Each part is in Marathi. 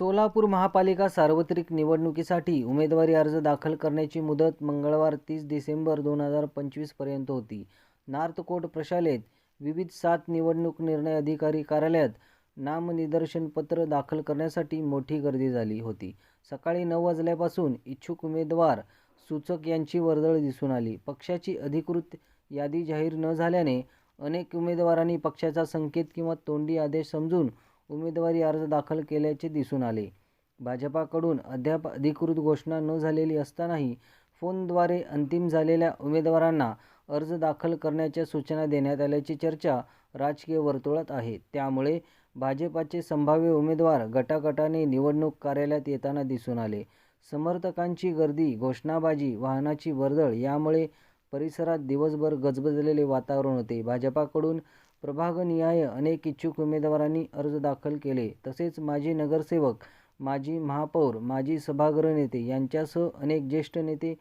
सोलापूर महापालिका सार्वत्रिक निवडणुकीसाठी उमेदवारी अर्ज दाखल करण्याची मुदत मंगळवार 30 डिसेंबर 2025 पर्यंत होती. नॉर्थ कोर्ट प्रशालेत विविध 7 निवडणूक निर्णय अधिकारी कार्यालयात नामनिर्देशन पत्र दाखल करण्यासाठी मोठी गर्दी झाली होती. सकाळी 9 वाजल्यापासून इच्छुक उमेदवार सूचक यांची वर्दळ दिसून आली. पक्षाची अधिकृत यादी जाहीर न झाल्याने अनेक उमेदवारांनी पक्षाचा संकेत किंवा तोंडी आदेश समजून उमेदवारी अर्ज दाखल केल्याचे दिसून आले. भाजपाकडून अद्याप अधिकृत घोषणा न झालेली असतानाही फोनद्वारे अंतिम झालेल्या उमेदवारांना अर्ज दाखल करण्याच्या सूचना देण्यात आल्याची चर्चा राजकीय वर्तुळात आहे. त्यामुळे भाजपाचे संभाव्य उमेदवार गटागटाने निवडणूक कार्यालयात येताना दिसून आले. समर्थकांची गर्दी, घोषणाबाजी, वाहनाची वर्दळ यामुळे परिसरात दिवसभर गजबजलेले वातावरण होते. भाजपाकडून प्रभागनिहाय अनेक इच्छुक उमेदवारांनी अर्ज दाखल केले. तसेच माजी नगरसेवक, माजी महापौर, माजी सभागृह नेते यांच्यासह अनेक ज्येष्ठ नेते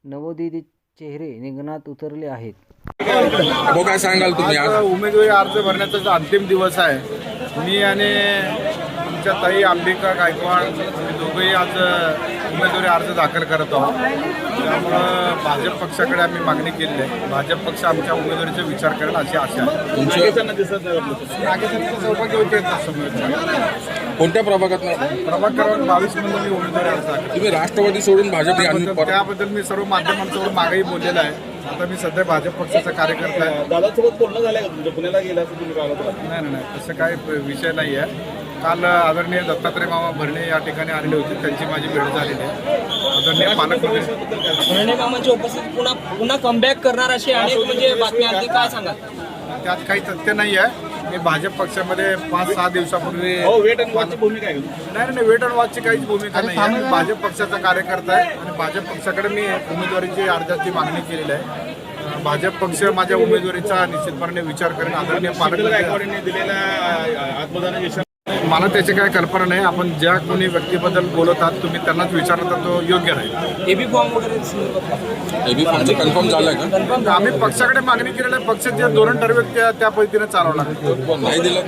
नवोदित चेहरे रिंगणात उतरले आहेत. काय सांगाल तुम्ही? आज उमेदवारी अर्ज भरण्याचा अंतिम दिवस आहे. मी आणि आमच्या ताई अंबिका गायकवाड दोघंही आज उमेदवारी अर्ज दाखल करत आहोत. त्यामुळं भाजप पक्षाकडे आम्ही मागणी केली आहे. भाजप पक्ष आमच्या उमेदवारीचा विचार करेल अशी आशा आहे. कोणत्या प्रभागात? प्रभाग क्रमांक 22 मध्ये मी उमेदवारी अर्ज दाखल. तुम्ही राष्ट्रवादी सोडून भाजप? त्याबद्दल मी सर्व माध्यमांसमोर मागेही बोललेला आहे. आता मी सध्या भाजप पक्षाचा कार्यकर्ता आहे. दादासोबत बोलणं झालं का तुमचं? पुण्याला गेला असं तुम्ही कळवलं? नाही, तसं काही विषय नाही आहे. काल आदरणीय दत्तात्रय मामा भरणे या ठिकाणी आलेले होते. त्यांची माझी भेट झालेली आहे. आदरणीय पालकमंत्री भरणे मामांची उपस्थित पुन्हा कमबॅक करणार अशी अनेक म्हणजे बातमी आली. काय सांगा? त्यात काही तथ्य नाही आहे. मी भाजप पक्षामध्ये 5-6 दिवसापूर्वी वेट अँड वॉचची भूमिका आहे. नाही, वेट अँड वॉचची काहीच भूमिका नाही आहे. मी भाजप पक्षाचा कार्यकर्ता आहे आणि भाजप पक्षाकडे मी उमेदवारीची अर्जाची मागणी केलेली आहे. भाजप पक्ष माझ्या उमेदवारीचा निश्चितपणे विचार करेन. आदरणीय पालकमंत्र्यांनी दिलेल्या आत्मदानाच्या मला त्याची काय कल्पना नाही. आपण ज्या कोणी व्यक्तीबद्दल बोलत आहात तुम्ही त्यांनाच विचारलं तर तो योग्य राहील. एबी फॉर्म वगैरे एबी फॉर्मचं कन्फर्म झालं का? आम्ही पक्षाकडे मागणी केलेलं आहे. पक्ष जे धोरण ठरवेल त्या पद्धतीने चालवं लागेल.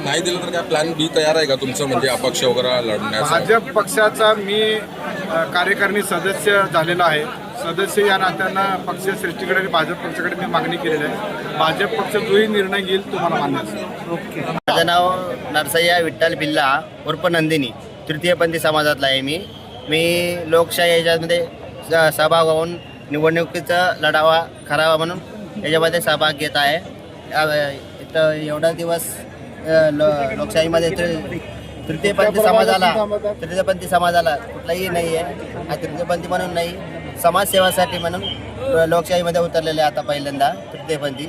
नाही दिलं तर काय प्लॅन बी तयार आहे का तुमचं, म्हणजे अपक्ष वगैरे लढण्याचा? भाजप पक्षाचा मी कार्यकारिणी सदस्य झालेला आहे. सदस्य या नात्यानं पक्ष श्रेष्ठीकडे आणि भाजप पक्षाकडे मी मागणी केलेली आहे. भाजप पक्ष जोही निर्णय घेईल तुम्हाला मान्य असेल. माझं नाव नरसय्या विठ्ठल बिल्ला उर्फ नंदिनी, तृतीयपंथी समाजातला आहे. मी लोकशाही याच्यामध्ये सहभाग होऊन निवडणुकीचा लढावा करावा म्हणून याच्यामध्ये सहभाग घेत आहे. इथं एवढा दिवस लोकशाहीमध्ये तृतीयपंथी समाजाला कुठलाही नाही आहे. हा तृतीयपंथी म्हणून नाही, समाजसेवासाठी म्हणून लोकशाहीमध्ये उतरलेले आता पहिल्यांदा तृतीयपंथी.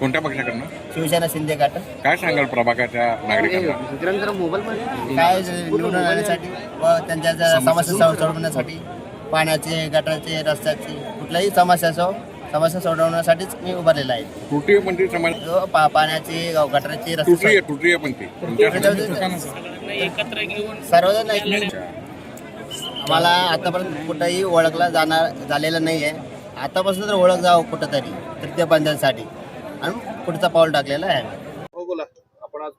कोणत्या पक्षाकडनं? शिवसेना शिंदे गट. काय सांगाल प्रभागाच्या नागरिकांना? काय निवडून आणण्यासाठी व त्यांच्या समस्या सोडवण्यासाठी, पाण्याचे, गटाराचे, रस्त्याची कुठल्याही समस्या सोडवण्यासाठीच मी उभारलेला आहे. तृतीयपंथी समाज पाण्याची, गटाराची, तृतीयपंथी सर्वजण आम्हाला आतापर्यंत कुठंही ओळखला झालेलं नाही आहे. आतापासून तर ओळख जावं कुठंतरी तृतीयपंथीसाठी आणि पुढचा पाऊल टाकलेला आहे. बोला. आपण आज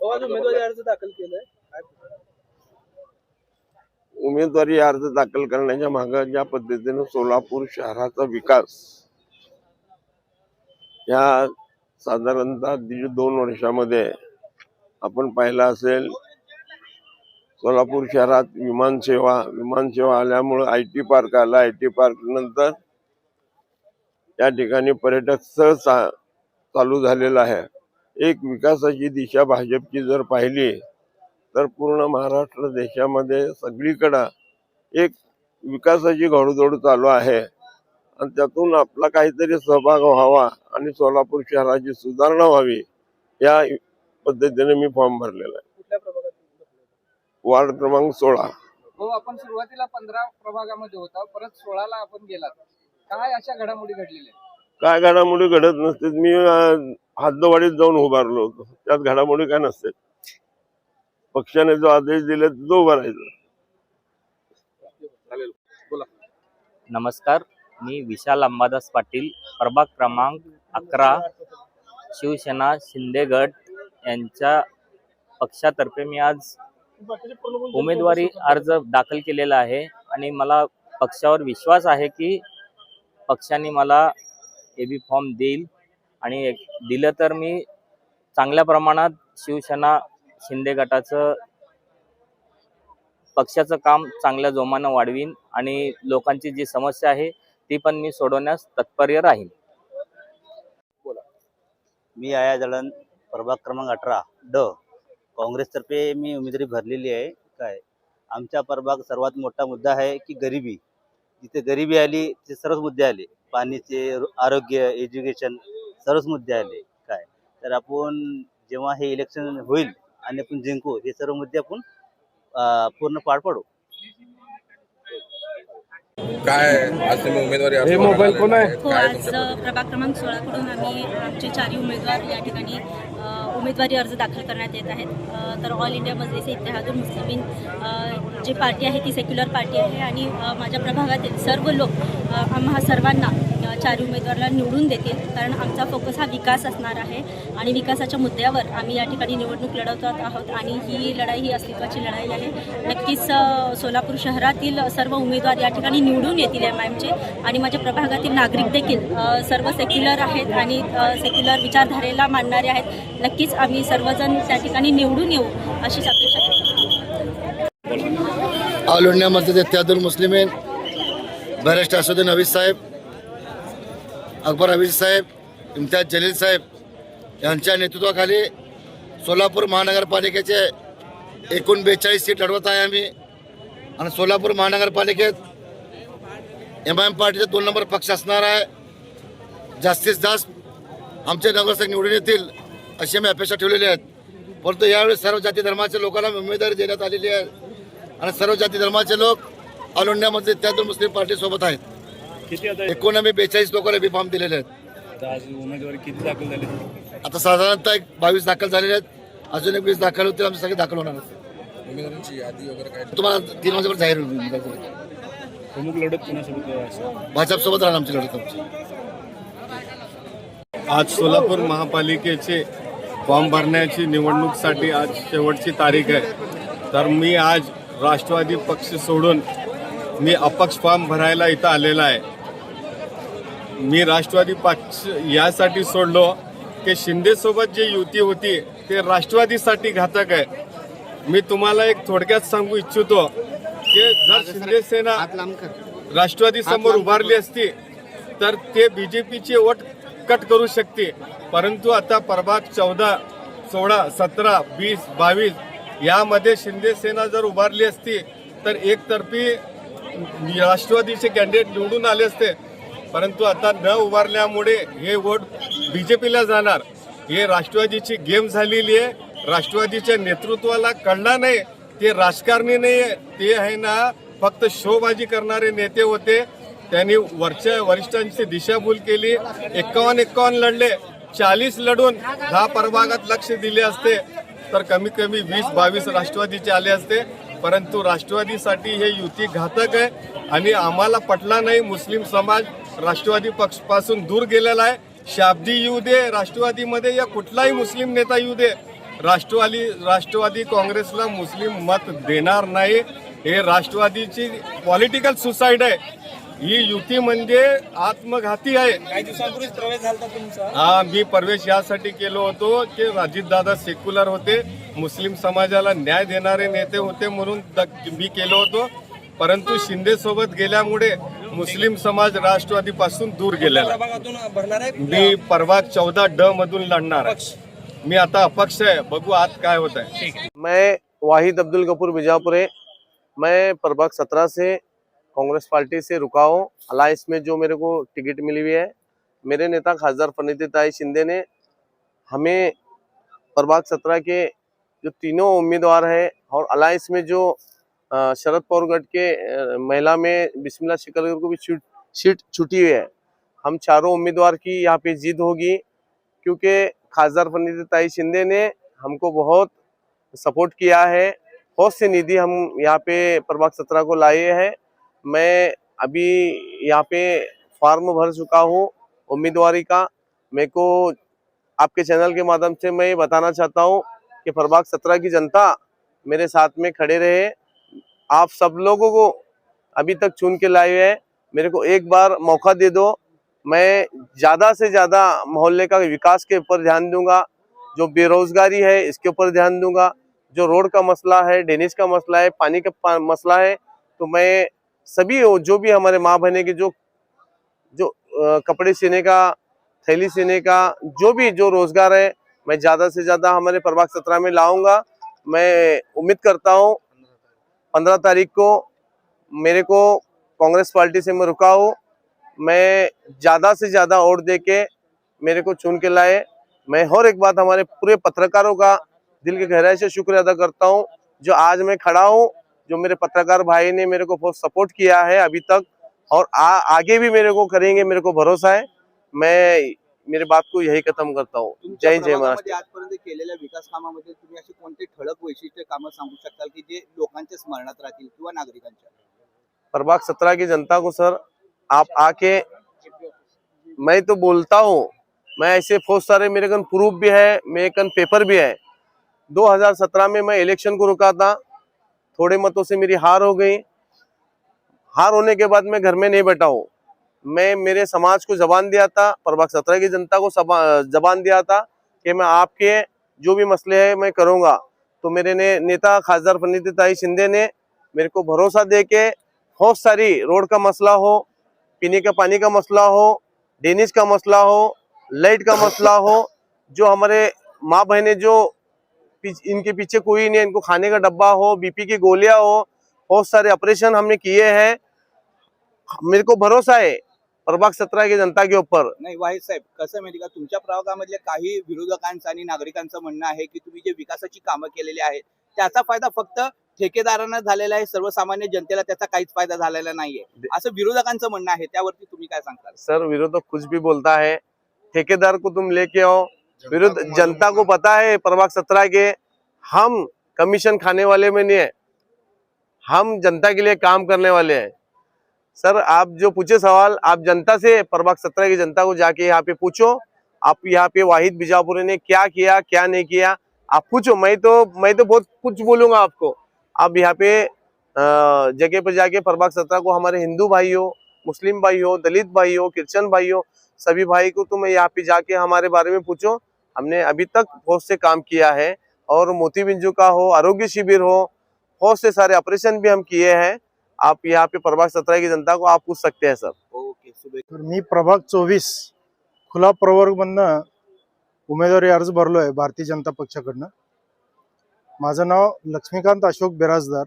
उमेदवारी अर्ज दाखल केलाय. उमेदवारी अर्ज दाखल करण्याच्या मागे ज्या पद्धतीने सोलापूर शहराचा विकास या साधारणतः 1.5-2 वर्षामध्ये आपण पाहिला असेल. सोलापूर शहरात विमानसेवा आल्यामुळे IT पार्क आला. IT पार्क नंतर या ठिकाणी पर्यटक स्थळ चालू झालेलं आहे. एक विकासाची दिशा भाजपची जर पाहिली तर पूर्ण महाराष्ट्र देशामध्ये सगळीकडं एक विकासाची घोडदौड चालू आहे आणि त्यातून आपला काहीतरी सहभाग व्हावा आणि सोलापूर शहराची सुधारणा व्हावी या पद्धतीने मी फॉर्म भरलेला आहे. वार्ड क्रमांक 16. आपण सुरुवातीला 15 प्रभागामध्ये होता, परत 16ला आपण गेलात. काय अशा घडामोडी घडलेल्या? काय घडामोडी घडत नसते. मी हद्दवाढीत जाऊन उभारलो होतो. त्यात घडामोडी काय नसते. पक्षाने जो आदेश दिले तो उभारायचा. नमस्कार, मी विशाल अंबादास पाटील, प्रभाग क्रमांक 11, शिवसेना शिंदे गट यांच्या पक्षातर्फे मी आज उमेदवारी अर्ज दाखल केलेला आहे आणि मला पक्षावर विश्वास आहे की पक्षाने मला एबी फॉर्म देईल आणि दिलं तर मी चांगल्या प्रमाणात शिवसेना शिंदे गटाचं पक्षाचं काम चांगल्या जोमानं वाढवीन आणि लोकांची जी समस्या आहे ती पण मी सोडवण्यास तत्पर राहीन. मी आया जळण प्रभाग क्रमांक 18 ड काँग्रेसतर्फे मी उमेदवारी भरलेली आहे. काय आमच्या प्रभाग सर्वात मोठा मुद्दा आहे की गरिबी. जिथे गरिबी आली ते सर्वच मुद्दे आले, पाणीचे, आरोग्य, एज्युकेशन सर्वच मुद्दे आले. काय तर आपण जेव्हा हे इलेक्शन होईल आणि आपण जिंकू हे सर्व मुद्दे आपण पूर्ण पार पाडू. काय आज तुम्ही उमेदवारी अर्ज मोबाईल भरायला कोण आहे? आलेले आहेत? हो, काय आज तुमच्या प्रभाग क्रमांक 16 कडून आम्ही आमचे 4 उमेदवार या ठिकाणी उमेदवारी अर्ज दाखल करण्यात येत आहेत. तर ऑल इंडिया मजलिस इत्तेहादुल मुस्लिमीन जी पार्टी आहे ती सेक्युलर पार्टी आहे आणि माझ्या प्रभागातील सर्व लोक आम्हा सर्वांना 4 उमेदवाराला निवडून देतील, कारण आमचा फोकस हा विकास असणार आहे आणि विकासाच्या मुद्द्यावर आम्ही या ठिकाणी निवडणूक लढवत आहोत आणि ही लढाई ही अस्तित्वाची लढाई आहे. नक्कीच सोलापूर शहरातील सर्व उमेदवार या ठिकाणी निवडून येतील MIMचे आणि माझ्या प्रभागातील नागरिक देखील सर्व सेक्युलर आहेत आणि सेक्युलर विचारधारेला मानणारे आहेत. नक्कीच आम्ही सर्वजण त्या ठिकाणी निवडून येऊ अशीच अपेक्षा करतो. ऑल इंडिया मस्जिद इत्तेहादुल मुस्लिमीन बॅरिस्टर असुद्दीन हवीज साहेब, अकबर हवीज साहेब, इम्तियाज जलील साहेब यांच्या नेतृत्वाखाली सोलापूर महानगरपालिकेचे एकूण 42 सीट लढवत आहे आम्ही. आणि सोलापूर महानगरपालिकेत MIM पार्टीचा 2 नंबर पक्ष असणार आहे. जास्तीत जास्त आमचे नगरसेवक निवडून येतील अशी आम्ही अपेक्षा ठेवलेली आहेत. परंतु यावेळी सर्व जाती धर्माच्या लोकांना उमेदवारी देण्यात आलेली आहे आणि सर्व जाती धर्माचे लोक ऑल इंडियामध्ये इत्तेहादुल मुस्लिम पार्टीसोबत आहेत. एकूण आम्ही 42 लोकांना बी फॉर्म दिलेले आहेत. उमेदवारी किती दाखल झाली? आता साधारणतः 22 दाखल झालेले आहेत. अजून एक 20 दाखल होतील. आमचे सगळे दाखल होणार आहेत. उमेदवारांची यादी वगैरे काय तुम्हाला 3 वाजेपर्यंत जाहीर होईल. प्रमुख लढत कोणासोबत? भाजपसोबत राहणार आमची लढत आमची. आज सोलापूर महापालिकेचे फॉर्म भरण्याची निवडणूकसाठी आज शेवटची तारीख आहे. तर मी आज राष्ट्रवादी पक्ष सोडून मी अपक्ष फॉर्म भरायला इथं आलेला आहे. मी राष्ट्रवादी पक्ष यासाठी सोडलो की शिंदेसोबत जी युती होती ते राष्ट्रवादीसाठी घातक आहे. मी तुम्हाला एक थोडक्यात सांगू इच्छितो की जर शिंदे सेना राष्ट्रवादी समोर उभारली असती तर ते BJPचे वोट कट करू शकते. परंतु आता प्रभाग 14, 16, 17, 20, 22 यामध्ये शिंदे सेना जर उभारली असती तर एकतर्फी राष्ट्रवादीचे कॅन्डिडेट निवडून आले असते. परंतु आता न उभारल्यामुळे हे वोट BJPला जाणार. हे राष्ट्रवादीची गेम झालेली आहे. राष्ट्रवादीच्या नेतृत्वाला कळणार नाही. ते राजकारणी नाही आहे, ते आहे ना फक्त शोबाजी करणारे नेते होते. त्यांनी वरिष्ठांची दिशाभूल केली. 51 लढले, 40 लढून 10 प्रभागात लक्ष दिले असते तर कमी कमी 20-22 राष्ट्रवादीचे आले असते. परंतु राष्ट्रवादीसाठी हे युती घातक आहे आणि आम्हाला पटला नाही. मुस्लिम समाज राष्ट्रवादी पक्षापासून दूर गेलेला आहे. शाब्दी येऊ दे राष्ट्रवादीमध्ये या कुठलाही मुस्लिम नेता येऊ दे, राष्ट्रवादी काँग्रेसला मुस्लिम मत देणार नाही. हे राष्ट्रवादीची पॉलिटिकल सुसाईड आहे. ही युती म्हणजे आत्मघाती आहे. काही दिवसांपूर्वीच प्रवेश झाला तुमचा? हा, मी प्रवेश यासाठी केलो होतो की अजितदादा सेक्युलर होते, मुस्लिम समाजाला न्याय देणारे नेते होते म्हणून मी केलो होतो. परंतु शिंदे सोबत गेल्यामुळे मुस्लिम समाज राष्ट्रवादीपासून दूर गेलेला. मी प्रभाग 14 ड मधून लढणार आहे. मी आता अपक्ष आहे. बघू आज काय होत आहे. मैं वाहिद अब्दुल गफूर बीजापुरे, मैं प्रभाग 17 से कांग्रेस पार्टी से रुका हूँ. अलायंस में जो मेरे को टिकट मिली हुई है, मेरे नेता खासदार फनीताई शिंदे ने हमें प्रभाग 17 के जो तीनों उम्मीदवार है और अलायंस में जो शरद पवार गढ़ के महिला में बिस्मिल्लाह शिकलगर को भी सीट छूटी हुई है. हम चारों उम्मीदवार की यहाँ पे जीत होगी क्योंकि खासदार फनीताई शिंदे ने हमको बहुत सपोर्ट किया है. बहुत सी निधि हम यहाँ पे प्रभाग 17 को लाए हैं. मैं अभी यहाँ पे फॉर्म भर चुका हूँ उम्मीदवारी का. मेरे को आपके चैनल के माध्यम से मैं बताना चाहता हूँ कि प्रभाग 17 की जनता मेरे साथ में खड़े रहे। आप सब लोगों को अभी तक चुन के लाए हैं, मेरे को एक बार मौका दे दो। मैं ज़्यादा से ज़्यादा मोहल्ले का विकास के ऊपर ध्यान दूंगा, जो बेरोजगारी है इसके ऊपर ध्यान दूंगा, जो रोड का मसला है, ड्रेनेज का मसला है, पानी का मसला है, तो मैं सभी जो भी हमारे माँ बहने के जो कपड़े सीने का, थैली सीने का, जो रोजगार है, मैं ज़्यादा से ज़्यादा हमारे प्रभाग 17 में लाऊंगा। मैं उम्मीद करता हूँ 15 तारीख को मेरे को कांग्रेस पार्टी से मैं रुका हूँ, मैं ज़्यादा से ज़्यादा वोट दे के मेरे को चुन के लाए। मैं और एक बात हमारे पूरे पत्रकारों का दिल के गहराई से शुक्रिया अदा करता हूँ, जो आज मैं खड़ा हूँ, जो मेरे पत्रकार भाई ने मेरे को बहुत सपोर्ट किया है अभी तक, और आगे भी मेरे को करेंगे, मेरे को भरोसा है। मैं मेरी बात को यही खत्म करता हूँ। जय जय महाराष्ट्र। आजपर्यंत केलेल्या विकास कामामध्ये तुम्ही अशी कोणते ठळक वैशिष्ट्य कामं सांगू शकाल की जे लोकांच्या स्मरणात राहतील किंवा नागरिकांच्या? प्रभाग 17 की जनता को सर, आप आके, मैं तो बोलता हूँ, मैं ऐसे बहुत सारे मेरे कन प्रूफ भी है, मेरे कन पेपर भी है। 2017 में मैं इलेक्शन को रुका था, थोड़े मतों से मेरी हार हो गई। हार होने के बाद मैं घर में नहीं बैठा हूँ, मैं मेरे समाज को जबान दिया था, प्रभाग 17 की जनता को जबान दिया था कि मैं आपके जो भी मसले हैं मैं करूँगा। तो मेरे नेता खासदार फनीताई शिंदे ने मेरे को भरोसा दे के बहुत सारी रोड का मसला हो, पीने का पानी का मसला हो, ड्रेनेज का मसला हो, लाइट का मसला हो, जो हमारे माँ बहने जो इनके पीछे कोई नहीं, इनको खाने का डब्बा हो, बीपी की गोलियां हो, बहुत सारे ऑपरेशन हमने किए हैं। मेरे को भरोसा है प्रभाग 17 की जनता के ऊपर। नाही वाहिद साहेब, कसं माहिती का, तुमच्या प्रभागामधले काही विरोधकांचं आणि नागरिकांचं म्हणणं आहे की तुम्ही जे विकासाची कामं केलेली आहेत त्याचा फायदा फक्त ठेकेदारांना झालेला आहे, सर्वसामान्य जनतेला त्याचा काहीच फायदा झालेला नाहीये, असं विरोधकांचं म्हणणं आहे। त्यावरती तुम्ही काय सांगताल? सर, विरोधक कुछ भी बोलता है, ठेकेदार को तुम लेके आओ, विरोध जनता को पता है प्रभाग 17 के हम कमीशन खाने वाले में नहीं है, हम जनता के लिए काम करने वाले हैं। सर, आप जो पूछे सवाल, आप जनता से, प्रभाग 17 की जनता को जाके यहाँ पे पूछो, आप यहाँ पे वाहिद बीजापुरी ने क्या किया क्या नहीं किया, आप पूछो। मैं तो बहुत कुछ बोलूंगा आपको। आप यहाँ पे जगह पर जाके प्रभाग 17 को, हमारे हिंदू भाई हो, मुस्लिम भाई हो, दलित भाई हो, क्रिश्चियन भाई हो, सभी भाई को तो मैं यहाँ पे जाके हमारे बारे में पूछो। हमने अभी तक बहुत से काम किया है, और मोती बिंजू का हो, आरोग्य शिविर हो, बहुत से सारे ऑपरेशन भी हम किए हैं। आप यहाँ पे प्रभाग 17 की जनता को आप पूछ सकते हैं सर। तर मी प्रभाग 24 खुला प्रवर्गमधनं उमेदवारी अर्ज भरलोय भारतीय जनता पक्षाकडनं। माझं नाव लक्ष्मीकांत अशोक बिराजदार।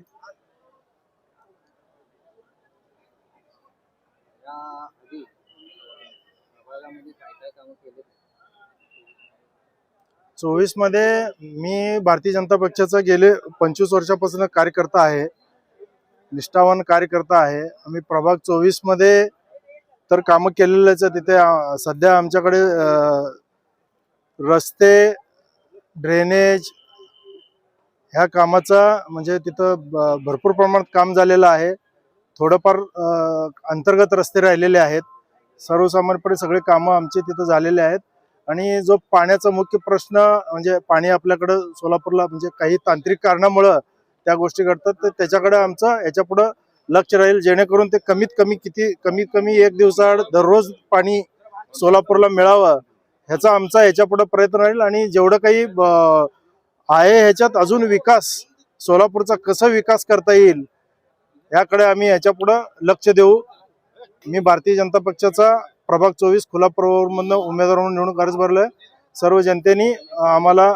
चोवीस मध्ये मी भारतीय जनता पक्षाचा गेले 25 वर्षापासून कार्यकर्ता आहे, निष्ठावान कार्यकर्ता आहे। आम्ही प्रभाग 24 मध्ये तर कामं केलेलेच आहे। तिथे सध्या आमच्याकडे रस्ते, ड्रेनेज ह्या कामाचा म्हणजे तिथं भरपूर प्रमाणात काम झालेलं आहे। थोडंफार अंतर्गत रस्ते राहिलेले आहेत, सर्वसामान्यपणे सगळे कामं आमचे तिथं झालेले आहेत। आणि जो पाण्याचा मुख्य प्रश्न म्हणजे पाणी आपल्याकडे सोलापूरला म्हणजे काही तांत्रिक कारणामुळे त्या गोष्टी घडतात, तर त्याच्याकडे आमचं याच्यापुढे लक्ष राहील, जेणेकरून ते कमीत कमी एक दिवसाआड दररोज पाणी सोलापूरला मिळावं ह्याचा आमचा याच्यापुढे प्रयत्न राहील। आणि जेवढं काही आहे ह्याच्यात अजून विकास, सोलापूरचा कसा विकास करता येईल याकडे आम्ही याच्यापुढे लक्ष देऊ। मी भारतीय जनता पक्षाचा प्रभाग 24 खुला प्रवर्गमधनं उमेदवार म्हणून निवडणूक अर्ज भरलोय। सर्व जनतेने आम्हाला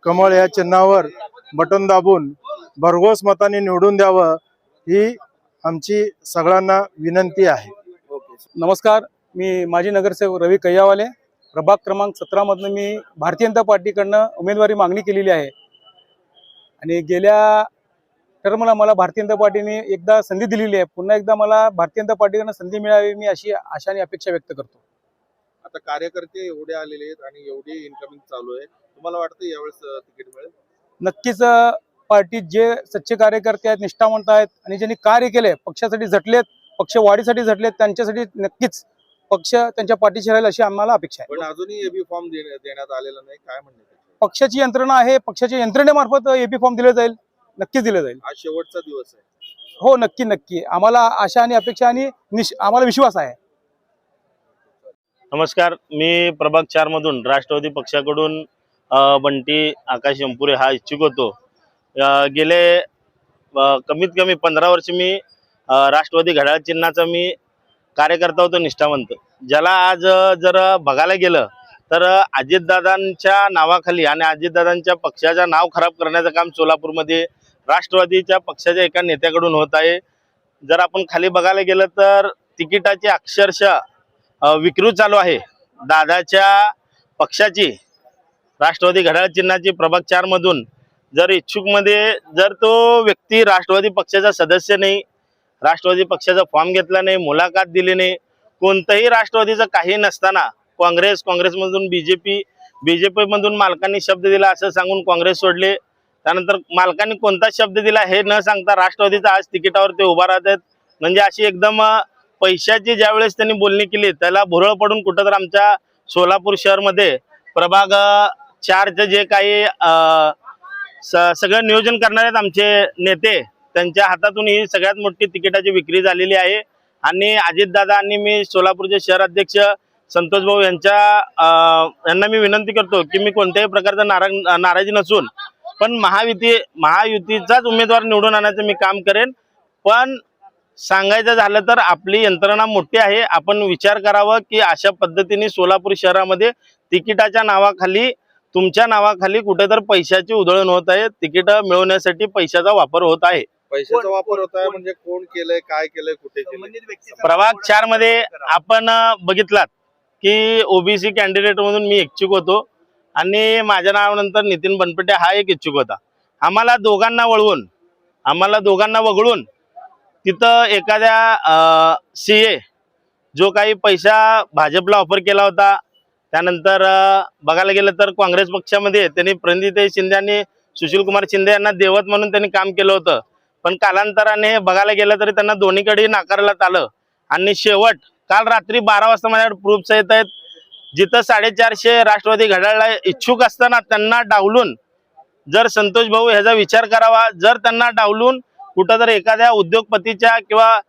कमळ या चिन्हावर बटन दाबून भरघोस मताने निवडून द्यावं ही आमची सगळ्यांना विनंती आहे। नमस्कार, मी माजी नगरसेवक रवी कैयावाले, प्रभाग क्रमांक 17 मधनं मी भारतीय जनता पार्टीकडनं उमेदवारी मागणी केलेली आहे। आणि गेल्या टर्मला मला भारतीय जनता पार्टीने एकदा संधी दिलेली आहे, पुन्हा एकदा मला भारतीय जनता पार्टीकडनं संधी मिळावी मी अशी आशा आणि अपेक्षा व्यक्त करतो। आता कार्यकर्ते एवढे आलेले आहेत आणि एवढी इन्कमिंग चालू आहे, तुम्हाला वाटतं यावेळेस तिकीट मिळेल? नक्कीच पार्टीत जे सच्चे कार्यकर्ते आहेत, निष्ठावंत आहेत आणि ज्यांनी कार्य केले, पक्षासाठी झटलेत, पक्ष वाढीसाठी झटलेत, त्यांच्यासाठी नक्कीच पक्ष त्यांच्या पाठीशी राहील अशी आम्हाला अपेक्षा आहे। पण अजूनही एबी फॉर्म देण्यात आलेला नाही, काय म्हणणे? पक्षाची यंत्रणा आहे, पक्षाच्या यंत्रणेमार्फत एपी फॉर्म दिले जाईल, नक्कीच दिलं जाईल. आज शेवटचा दिवस आहे. हो, नक्की नक्की आम्हाला आशा आणि अपेक्षा आणि आम्हाला विश्वास आहे. नमस्कार, मी प्रभाग 4 मधून राष्ट्रवादी पक्षाकडून बंटी आकाश शंपुरे हा इच्छुक होतो. गेले कमीत कमी 15 वर्ष मी राष्ट्रवादी घड्याळ चिन्हाचा मी कार्यकर्ता होतो, निष्ठावंत. ज्याला आज जर बघायला गेलं तर अजितदादांच्या नावाखाली आणि अजितदादांच्या पक्षाचं नाव खराब करण्याचं काम सोलापूरमध्ये राष्ट्रवादीच्या पक्षाच्या एका नेत्याकडून होत आहे. जर आपण खाली बघायला गेलं तर तिकिटाची अक्षरशः विक्री चालू आहे. दादाच्या पक्षाची राष्ट्रवादी घड्याळ चिन्हाची प्रभाग 4 मधून जर इच्छुकमध्ये जर तो व्यक्ती राष्ट्रवादी पक्षाचा सदस्य नाही, राष्ट्रवादी पक्षाचा फॉर्म घेतला नाही, मुलाखत दिली नाही, कोणतंही राष्ट्रवादीचं काही नसताना काँग्रेसमधून बीजेपी मधून मालकांनी शब्द दिला असं सांगून काँग्रेस सोडले. त्यानंतर मालकांनी कोणता शब्द दिला हे न सांगता राष्ट्रवादीचा आज तिकिटावर ते उभा राहत आहेत. म्हणजे अशी एकदम पैशाची ज्यावेळेस त्यांनी बोलणी केली त्याला भुरळ पडून कुठं तर आमच्या सोलापूर शहरमध्ये प्रभाग 4चे जे काही सगळं नियोजन करणारे आहेत आमचे नेते, त्यांच्या हातातून ही सगळ्यात मोठी तिकिटाची विक्री झालेली आहे. आणि अजितदादा आणि मी सोलापूरचे शहर अध्यक्ष संतोष भाऊ यांना मी विनंती करतो की मी कोणत्याही प्रकारचा नाराजी नसून पण महायुतीचाच उमेदवार निवडून आणायचं मी काम करेन. पण सांगायचं झालं तर आपली यंत्रणा मोठी आहे. आपण विचार करावा की अशा पद्धतीने सोलापूर शहरामध्ये तिकिटाच्या नावाखाली तुमच्या नावाखाली कुठेतर पैशाची उधळण होत आहे. तिकीट मिळवण्यासाठी पैशाचा वापर होत आहे. पैशाचा वापर होत आहे म्हणजे कोण केलंय, काय केलंय, कुठे केलंय? प्रभाग 4 मध्ये आपण बघितलात की ओबीसी कॅन्डिडेट मधून मी इच्छुक होतो आणि माझ्या नावानंतर नितीन बनपटे हा एक इच्छुक होता. आम्हाला दोघांना वगळून तिथं एखाद्या सीए जो काही पैसा भाजपला ऑफर केला होता, त्यानंतर बघायला गेलं तर काँग्रेस पक्षामध्ये त्यांनी प्रणिती शिंदे आणि सुशील कुमार शिंदे यांना देवत म्हणून त्यांनी काम केलं होतं. पण कालांतराने बघायला गेलं तरी त्यांना दोन्हीकडे नाकारण्यात आलं. आणि शेवट काल रात्री 12 वाजता माझ्याकडे प्रूफ्स येत आहेत जिथं 450 राष्ट्रवादी घड्याळला इच्छुक असताना त्यांना डावलून, जर संतोष भाऊ ह्याचा विचार करावा, जर त्यांना डावलून कुठं जर एखाद्या उद्योगपतीच्या किंवा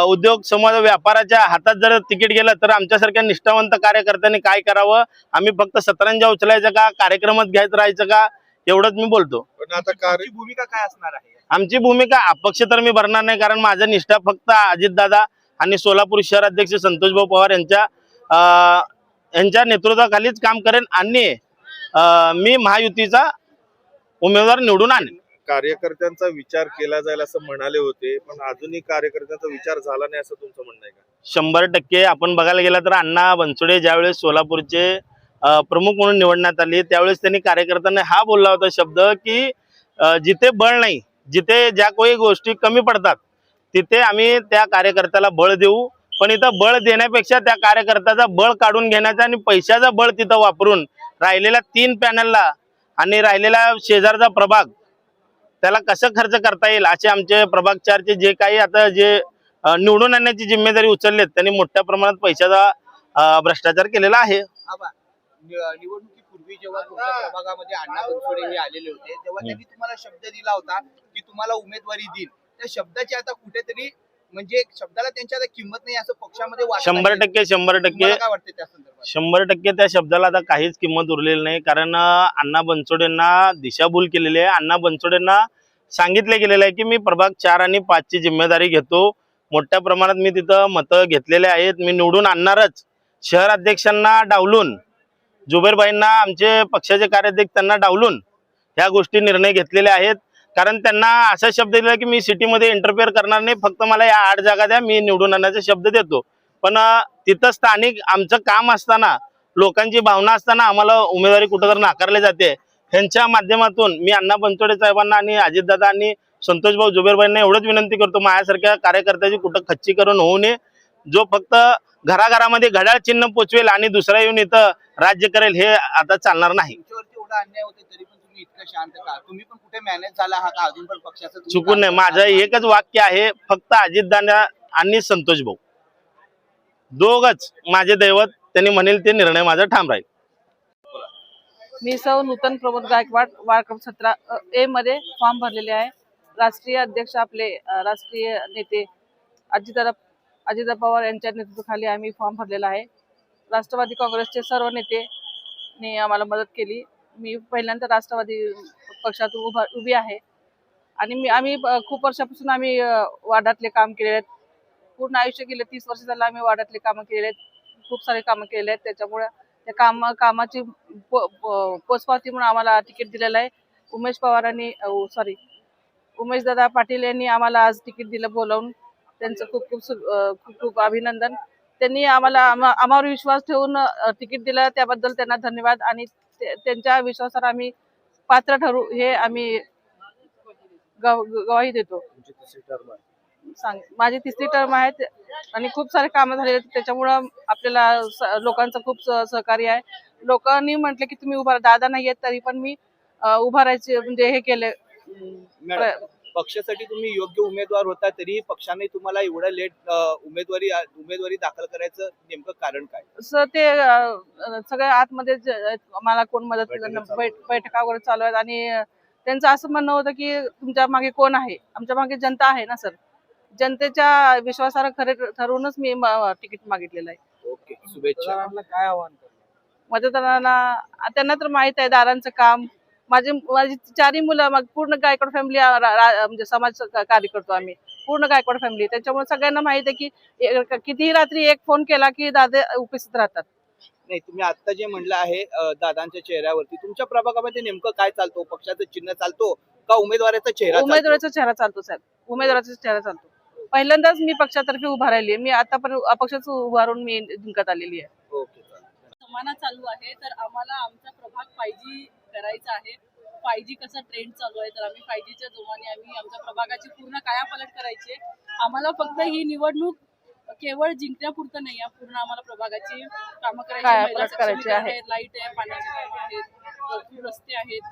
उद्योग समूह व्यापाराच्या हातात जर तिकीट गेलं तर आमच्यासारख्या निष्ठावंत कार्यकर्त्यांनी काय करावं? आम्ही फक्त सतरंजा उचलायचं का, कार्यक्रमात घ्यायचं राहायचं का, एवढंच मी बोलतो. पण आता भूमिका काय असणार आहे? आमची भूमिका अपक्ष तर मी भरणार नाही, कारण माझं निष्ठा फक्त अजितदादा आणि सोलापूर शहर अध्यक्ष संतोष भाऊ पवार यांच्या नेतृत्वाखालीच काम करेन आणि मी महायुतीचा उमेदवार निवडून आणेन. कार्यकर्त्यांचा विचार केला जाईल असं म्हणाले होते, पण अजूनही कार्यकर्त्यांचा विचार झाला नाही असं तुमचं म्हणणं आहे का? 100% आपण बघायला गेला तर अण्णा बनसोडे ज्यावेळेस सोलापूरचे प्रमुख म्हणून निवडण्यात आले त्यावेळेस त्यांनी कार्यकर्त्यांना हा बोलला होता शब्द की जिथे बळ नाही, जिथे ज्या काही गोष्टी कमी पडतात तिथे आम्ही त्या कार्यकर्त्याला बळ देऊ. पण इथं बळ देण्यापेक्षा त्या कार्यकर्त्याचा बळ काढून घेण्याचा आणि पैशाचा बळ तिथं वापरून राहिलेल्या 3 पॅनलला आणि राहिलेला शेजारचा प्रभाग त्याला कसं खर्च करता येईल असे आमचे प्रभाग 4चे जे काही आता जे निवडून आणण्याची जिम्मेदारी उचललेत त्यांनी मोठ्या प्रमाणात पैशाचा भ्रष्टाचार केलेला आहे. निवडणुकीपूर्वी जेव्हा तुमच्या प्रभागामध्ये अण्णा बनसोडे हे आलेले होते तेव्हा त्यांनी तुम्हाला शब्द दिला होता की तुम्हाला उमेदवारी देईल. त्या शब्दाची आता कुठेतरी म्हणजे शब्दाला त्यांची आता किंमत नाही असं पक्षामध्ये वाटत आहे. 100% काय वाटतं त्या संदर्भात? 100% त्या शब्दाला आता काहीच किंमत उरलेली नाही. कारण अण्णा बनसोडेंना दिशाभूल केलेली आहे. अण्णा बनसोडेंना सांगितले गेलेलं आहे की मी प्रभाग 4 आणि 5 ची जिम्मेदारी घेतो. मोठ्या प्रमाणात मी तिथं मतं घेतलेले आहेत, मी निवडून आणणारच. शहर अध्यक्षांना डावलून, जुबेरबाईंना आमचे पक्षाचे कार्याध्यक्ष त्यांना डावलून ह्या गोष्टी निर्णय घेतलेले आहेत. कारण त्यांना असा शब्द दिला की मी सिटीमध्ये इंटरफेअर करणार नाही, फक्त मला या 8 जागा द्या, मी निवडून आणण्याचा शब्द देतो. पण तिथं स्थानिक आमचं काम असताना, लोकांची भावना असताना आम्हाला उमेदवारी कुठं तर नाकारली जाते. ह्यांच्या माध्यमातून मी अण्णा बनसोडे साहेबांना आणि अजितदादा आणि संतोष भाऊ जुबेरबाईंना एवढंच विनंती करतो, माझ्यासारख्या कार्यकर्त्याची कुठं खच्चीकरण होऊ नये. जो फक्त घराघरामध्ये घड्याळ चिन्ह पोचवेल आणि दुसरा येऊन इथं राज्य करेल हे आता चालणार नाही. अन्याय होते तरी पण तुम्ही इतकं शांत का? तुम्ही पण कुठे मॅनेज झाला हा का? अजून पण पक्षाचं चुकून नाही. माझं एकच वाक्य आहे, फक्त अजितदादा आणि संतोष भाऊ दोघच माझे दैवत. त्यांनी म्हणेल ते निर्णय माझा ठाम राहील. मी सौ नूतन प्रमोद गायकवाड वार्ड क्रमांक 17A मध्ये फॉर्म भरलेले आहे. राष्ट्रीय अध्यक्ष आपले राष्ट्रीय नेते अजितदादा पवार यांच्या नेतृत्वाखाली आम्ही फॉर्म भरलेला आहे. राष्ट्रवादी काँग्रेसचे सर्व नेते आम्हाला मदत केली. मी पहिल्यांदा राष्ट्रवादी पक्षातून उभी आहे आणि आम्ही खूप वर्षापासून आम्ही वार्डातले काम केलेले आहेत. पूर्ण आयुष्य गेले 30 वर्ष झालं आम्ही वार्डातले कामं केलेले आहेत. खूप सारे कामं केलेले आहेत. त्याच्यामुळे त्या कामाची पोचपावती म्हणून आम्हाला तिकीट दिलेलं आहे. उमेशदादा पाटील यांनी आम्हाला आज तिकीट दिलं बोलावून. त्यांचं खूप खूप खूप अभिनंदन. त्यांनी आम्हावर विश्वास ठेवून तिकीट दिलं त्याबद्दल त्यांना धन्यवाद. आणि त्यांच्या विश्वासावर आम्ही पात्र ठरू हे आम्ही गवाही देतो. माझी तिसरी टर्म आहे आणि खूप सारे कामं झालेले आहेत. त्याच्यामुळं आपल्याला लोकांचं खूप सहकार्य आहे. लोकांनी म्हटलं की तुम्ही उभा, दादा नाही आहेत तरी पण मी उभा राहायचे म्हणजे हे केले. पक्षासाठी तुम्ही योग्य उमेदवार होता तरी पक्षाने तुम्हाला एवढं लेट उमेदवारी दाखल करायचं नेमकं कारण काय? असं ते सगळ्या आतमध्ये मला कोण मदत बैठका वगैरे चालू आहेत आणि त्यांचं असं म्हणणं होतं की तुमच्या मागे कोण आहे? आमच्या मागे जनता आहे ना सर. जनतेच्या विश्वासाला खरे ठरवूनच मी तिकीट मागितलेलं आहे. ओके, शुभेच्छा. काय आव्हान मतदारांना त्यांना तर माहित आहे दारांचं काम. माझी 4ही मुलं पूर्ण गायकवाड फॅमिली म्हणजे समाज कार्य करतो आम्ही पूर्ण गायकवाड फॅमिली. त्याच्यामुळे सगळ्यांना माहित आहे की कितीही रात्री एक फोन केला की दादा उपस्थित राहतात. नाही, तुम्ही आता जे म्हणलं आहे दादांच्या चेहऱ्यावरती, तुमच्या प्रभागामध्ये नेमकं काय चालतो? पक्षाचं चिन्ह चालतो का उमेदवाराचा चेहरा? उमेदवाराचा चेहरा चालतो साहेब. उमेदवाराचा चेहरा चालतो. पहिल्यांदाच मी पक्षातर्फे उभा राहिली. मी आतापर्यंत अपक्षाच उभारून मी जिंकत आलेली आहे. ओके, जमाना चालू आहे तर आम्हाला आमचा प्रभाग 5G करायचा आहे. 5G कसा ट्रेंड चालू आहे तर आम्ही 5Gच्या जोमाने आम्ही आमच्या प्रभागाची पूर्ण कायापालट करायची. आम्हाला फक्त ही निवडणूक केवळ जिंकण्यापुरतं नाही, पूर्ण आम्हाला प्रभागाची कामं करायची आहे. लाईट आहे, पाण्याची कामं आहेत, भरपूर रस्ते आहेत.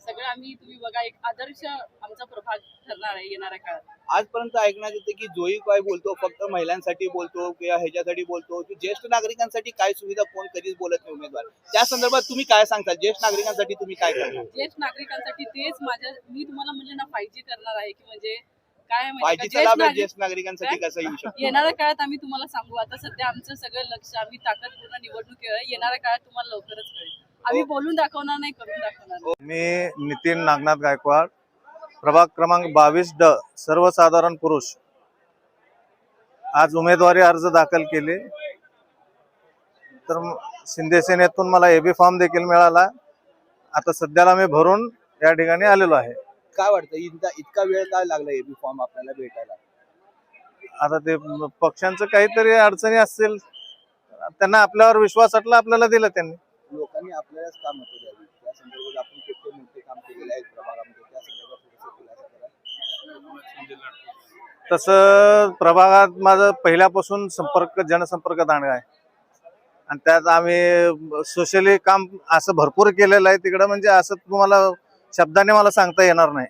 सगळं आम्ही तुम्ही बघा एक आदर्श आमचा प्रभाग ठरणार आहे येणाऱ्या काळात. आजपर्यंत ऐकण्यात येते की जोही काय बोलतो फक्त महिलांसाठी बोलतो किंवा ह्याच्यासाठी बोलतो. ज्येष्ठ नागरिकांसाठी काय सुविधा कोण कधीच बोलत नाही उमेदवार. त्या संदर्भात तुम्ही काय सांगता? ज्येष्ठ नागरिकांसाठी तुम्ही काय करणार? ज्येष्ठ नागरिकांसाठी तेच मी तुम्हाला म्हणजे ना 5G करणार आहे की म्हणजे काय 5Gचा लाभ ज्येष्ठ नागरिकांसाठी कसा येऊ शकतो? येणाऱ्या काळात आम्ही तुम्हाला सांगू. आता सध्या आमचं सगळं लक्ष आम्ही ताकद पूर्ण निवडणूक येणाऱ्या काळात तुम्हाला लवकरच कळेल. आम्ही बोलून दाखवणार नाही, करून दाखवणार. मी नितीन नागनाथ गायकवाड, प्रभाग क्रमांक 22D, सर्वसाधारण पुरुष. आज उमेदवारी अर्ज दाखल केले तर शिंदे सेनेतून मला एबी फॉर्म देखील मिळाला. आता सध्याला मी भरून या ठिकाणी आलेलो आहे. काय वाटतं इतका वेळ काय लागला एबी फॉर्म आपल्याला भेटायला? आता ते पक्षांचं काहीतरी अडचणी असतील, त्यांना आपल्यावर विश्वास वाटला, आपल्याला दिलं त्यांनी. लोकांनी आपल्यालाच का मतं द्यावी त्या संदर्भात आपण किती मोठे काम केलेले आहे प्रभागामध्ये, त्या संदर्भात तसं प्रभागात माझं पहिल्यापासून जनसंपर्क दांडगा आहे आणि त्यात आम्ही सोशली काम असं भरपूर केलेलं आहे तिकडं. म्हणजे असं तुम्हाला शब्दाने मला सांगता येणार नाही.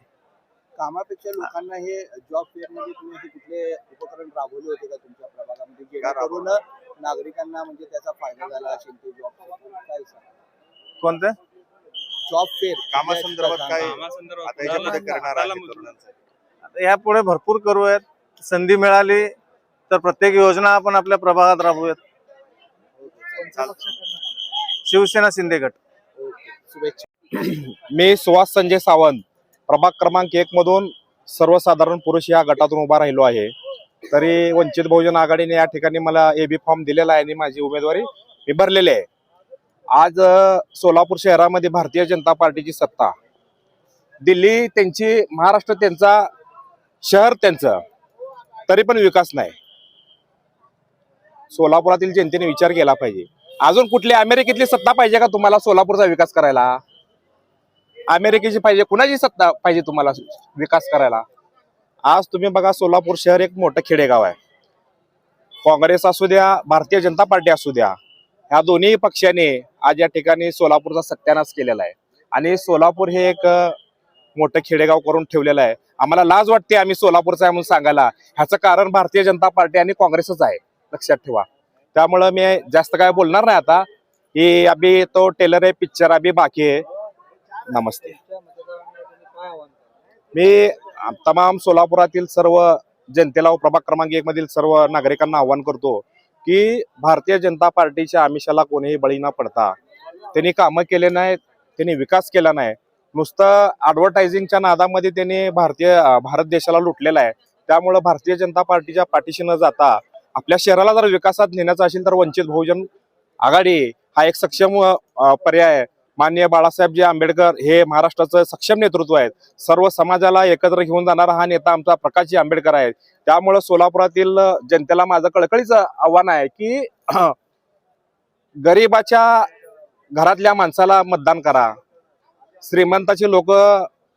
कामापेक्षा लोकांना हे जॉब फेअर मध्ये तुम्ही कुठले उपकरण राबवले होते का तुमच्या प्रभागामध्ये जेणेकरून नागरिकांना म्हणजे त्याचा फायदा झाला असेल? ते जॉब काय कोणते जॉब फेअर कामासंदर्भात काय आता यापुढे भरपूर करूयात. संधी मिळाली तर प्रत्येक योजना आपण आपल्या प्रभागात राबवूयात. शिवसेना शिंदे गट. शुभेच्छा. मी सुहास संजय सावंत, प्रभाग क्रमांक 1 मधून सर्वसाधारण पुरुष या गटातून उभा राहिलो आहे. तरी वंचित बहुजन आघाडीने या ठिकाणी मला एबी फॉर्म दिलेला आहे आणि माझी उमेदवारी मी भरलेली आहे. आज सोलापूर शहरामध्ये भारतीय जनता पार्टीची सत्ता, दिल्ली त्यांची, महाराष्ट्र त्यांचा, शहर त्यांचं, तरी पण विकास नाही. सोलापुरातील जनतेने विचार केला पाहिजे. अजून कुठली अमेरिकेतली सत्ता पाहिजे का तुम्हाला सोलापूरचा विकास करायला? अमेरिकेची पाहिजे, कुणाची सत्ता पाहिजे तुम्हाला विकास करायला? आज तुम्ही बघा, सोलापूर शहर एक मोठं खेडेगाव आहे. काँग्रेस असू द्या, भारतीय जनता पार्टी असू द्या, ह्या दोन्ही पक्षाने आज या ठिकाणी सोलापूरचा सत्यानाश केलेला आहे आणि सोलापूर हे एक मोठं खेडेगाव करून ठेवलेलं आहे. आम्हाला लाज वाटते आम्ही सोलापूरचा आहे म्हणून सांगायला. ह्याचं कारण भारतीय जनता पार्टी आणि काँग्रेसच आहे, लक्षात ठेवा. त्यामुळं मी जास्त काय बोलणार नाही आता. ही अभी तो टेलर आहे, पिक्चर अभी बाकी आहे. नमस्ते. मी तमाम सोलापुरातील सर्व जनतेला व प्रभाग क्रमांक 1 मधील सर्व नागरिकांना आवाहन करतो की भारतीय जनता पार्टीच्या आमिषाला कोणीही बळी न पडता त्यांनी कामं केले नाहीत, त्यांनी विकास केला नाही, नुसतं ॲडव्हर्टायझिंगच्या नादामध्ये त्यांनी भारत देशाला लुटलेला आहे. त्यामुळं भारतीय जनता पार्टीच्या पाठीशी न जाता आपल्या शहराला जर विकासात नेण्याचा असेल तर वंचित बहुजन आघाडी हा एक सक्षम पर्याय आहे. माननीय बाळासाहेबजी आंबेडकर हे महाराष्ट्राचं सक्षम नेतृत्व आहेत. सर्व समाजाला एकत्र घेऊन जाणारा हा नेता आमचा प्रकाशजी आंबेडकर आहे. त्यामुळं सोलापुरातील जनतेला माझं कळकळीचं आव्हान आहे की गरिबाच्या घरातल्या माणसाला मतदान करा. श्रीमंताची लोक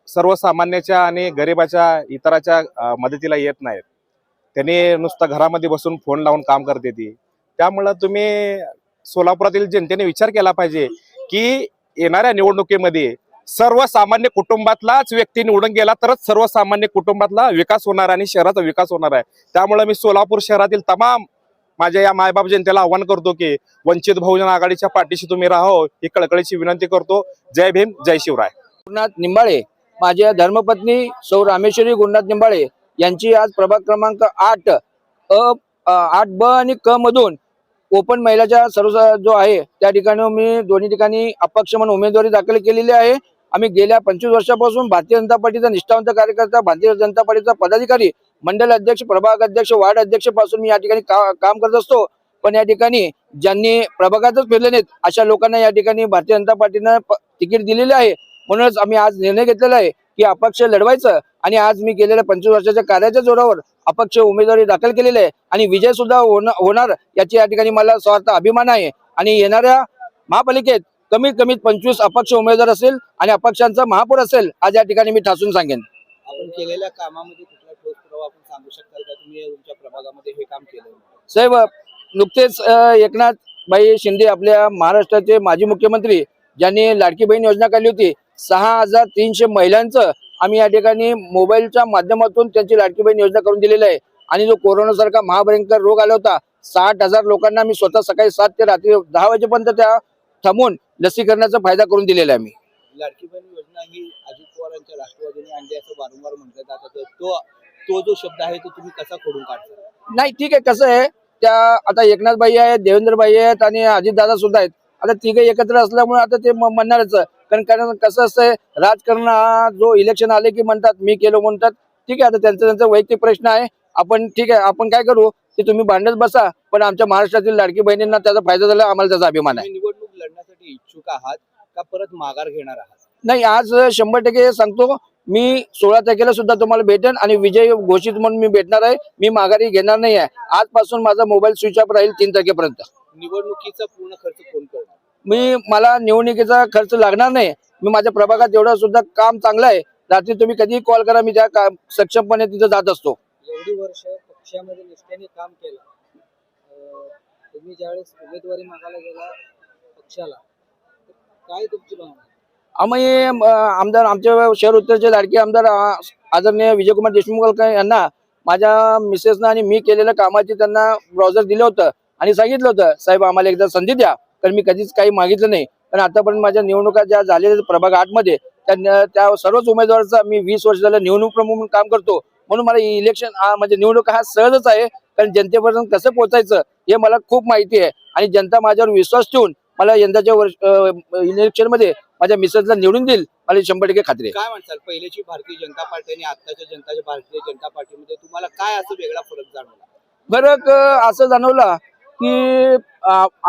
सर्वसामान्याच्या आणि गरिबाच्या इतराच्या मदतीला येत नाहीत. त्यांनी नुसतं घरामध्ये बसून फोन लावून काम करते ती. त्यामुळं तुम्ही सोलापुरातील जनतेने विचार केला पाहिजे की येणाऱ्या निवडणुकीमध्ये सर्वसामान्य कुटुंबातलाच व्यक्ती निवडून गेला तरच सर्वसामान्य कुटुंबातला विकास होणार आणि शहराचा विकास होणार आहे. त्यामुळे मी सोलापूर शहरातील तमाम माझ्या या मायबाप जनतेला आवाहन करतो की वंचित बहुजन आघाडीच्या पाठीशी तुम्ही राहो ही कळकळीची विनंती करतो. जय भीम, जय शिवराय. गुरुनाथ निंबाळे, माझ्या धर्मपत्नी सौ रामेश्वरी गुरुनाथ निंबाळे यांची आज प्रभाग क्रमांक 8 ब आणि क मधून ओपन महिलाच्या सर्व जो आहे त्या ठिकाणी मी दोन्ही ठिकाणी अपक्ष म्हणून उमेदवारी दाखल केलेली आहे. आम्ही गेल्या 25 वर्षापासून भारतीय जनता पार्टीचा निष्ठावंत कार्यकर्ता, भारतीय जनता पार्टीचा पदाधिकारी, मंडल अध्यक्ष, प्रभाग अध्यक्ष, वार्ड अध्यक्ष पासून मी या ठिकाणी काम करत असतो. पण या ठिकाणी ज्यांनी प्रभागातच फिरले नाहीत अशा लोकांना या ठिकाणी भारतीय जनता पार्टीनं तिकीट दिलेले आहे. म्हणूनच आम्ही आज निर्णय घेतलेला आहे की अपक्ष लढवायचं आणि आज मी गेलेल्या 25 वर्षाच्या कार्याच्या जोरावर अपक्ष उमेदवारी दाखल केलेली आहे आणि विजय सुद्धा होणार याची या ठिकाणी मला स्वार्थ अभिमान आहे. आणि येणाऱ्या महापालिकेत कमीत कमी 25 अपक्ष उमेदवार असेल आणि अपक्षांचा महापौर असेल आज या ठिकाणी मी ठासून सांगेन. आपण केलेल्या कामामध्ये कुठला ठोस पुरावा आपण सांगू शकाल का? तुम्ही तुमच्या प्रभागामध्ये हे काम केलं? साहेब, नुकतेच एकनाथ भाई शिंदे आपल्या महाराष्ट्राचे माजी मुख्यमंत्री ज्यांनी लाडकी बहीण योजना काढली होती, 6300 महिलांचं आम्ही या ठिकाणी मोबाईलच्या माध्यमातून त्यांची लाडकी बहीण योजना करून दिलेली आहे. आणि जो कोरोना सारखा महाभयंकर रोग आला होता, 60,000 लोकांना मी स्वतः सकाळी 7 ते रात्री 10 वाजेपर्यंत त्या थांबून लसीकरणाचा फायदा करून दिलेला आहे. मी लाडकी बहीण योजना ही अजित पवार यांच्या राष्ट्रवादीने आणली असं वारंवार म्हटलं जातं. तो जो शब्द आहे तो तुम्ही कसा खोडून काढता? नाही, ठीक आहे. कसं आहे, त्या आता एकनाथ भाई आहेत, देवेंद्र भाई आहेत आणि अजितदादा सुद्धा आहेत. आता तिघे एकत्र असल्यामुळे आता ते म्हणणारच. कारण कसं असतंय, राजकारण हा जो इलेक्शन आले की म्हणतात मी केलं म्हणतात. ठीक आहे, आता त्यांचा वैयक्तिक प्रश्न आहे. आपण ठीक आहे, आपण काय करू की तुम्ही भांडत बसा, पण आमच्या महाराष्ट्रातील लाडकी बहिणींना त्याचा फायदा झाला, आम्हाला त्याचा अभिमान आहे. निवडणूक लढण्यासाठी इच्छुक आहात का परत माघार घेणार आहात? नाही, आज 100% सांगतो, मी 16 तारखेला सुद्धा तुम्हाला भेटेन आणि विजय घोषित म्हणून मी भेटणार आहे. मी माघारी घेणार नाही आहे. आजपासून माझा मोबाईल स्विच ऑफ राहील 3 तारखेपर्यंत. निवडणुकीचा पूर्ण खर्च कोण करणार? मला निवडणुकीचा खर्च लागणार नाही. मी माझ्या प्रभागात एवढं सुद्धा काम चांगलं आहे. रात्री तुम्ही कधीही कॉल करा, मी त्या सक्षमपणे तिथे जात असतो. एवढी वर्ष पक्षामध्ये निष्ठेने काम केलं, तुम्ही ज्यावेळेस उमेदवारी मागायला गेला पक्षाला, काय तुमची भावना? आम्ही आमदार, आमच्या शहर उत्तरचे लाडके आमदार आदरणीय विजयकुमार देशमुख यांना माझ्या मिसेसनं आणि मी केलेल्या कामाची त्यांना ब्राउझर दिलं होतं आणि सांगितलं होतं, साहेब आम्हाला एकदा संधी द्या. तर मी कधीच काही मागितलं नाही. पण आतापर्यंत माझ्या निवडणुका ज्या झालेल्या प्रभाग 8 मध्ये त्या सर्वच उमेदवारांचा मी 20 वर्ष झालं निवडणूक प्रमुख म्हणून काम करतो. म्हणून मला इलेक्शन म्हणजे निवडणूक हा सहजच आहे. कारण जनतेपर्यंत कसं पोहोचायचं हे मला खूप माहिती आहे आणि जनता माझ्यावर विश्वास ठेवून मला यंदाच्या इलेक्शन मध्ये माझ्या मिसेसला निवडून देईल, मला 100% खात्री आहे. काय म्हणताल, पहिल्याची भारतीय जनता पार्टी आणि आताच्या भारतीय जनता पार्टीमध्ये तुम्हाला काय असं वेगळा फरक जाणवला? फरक असं जाणवला की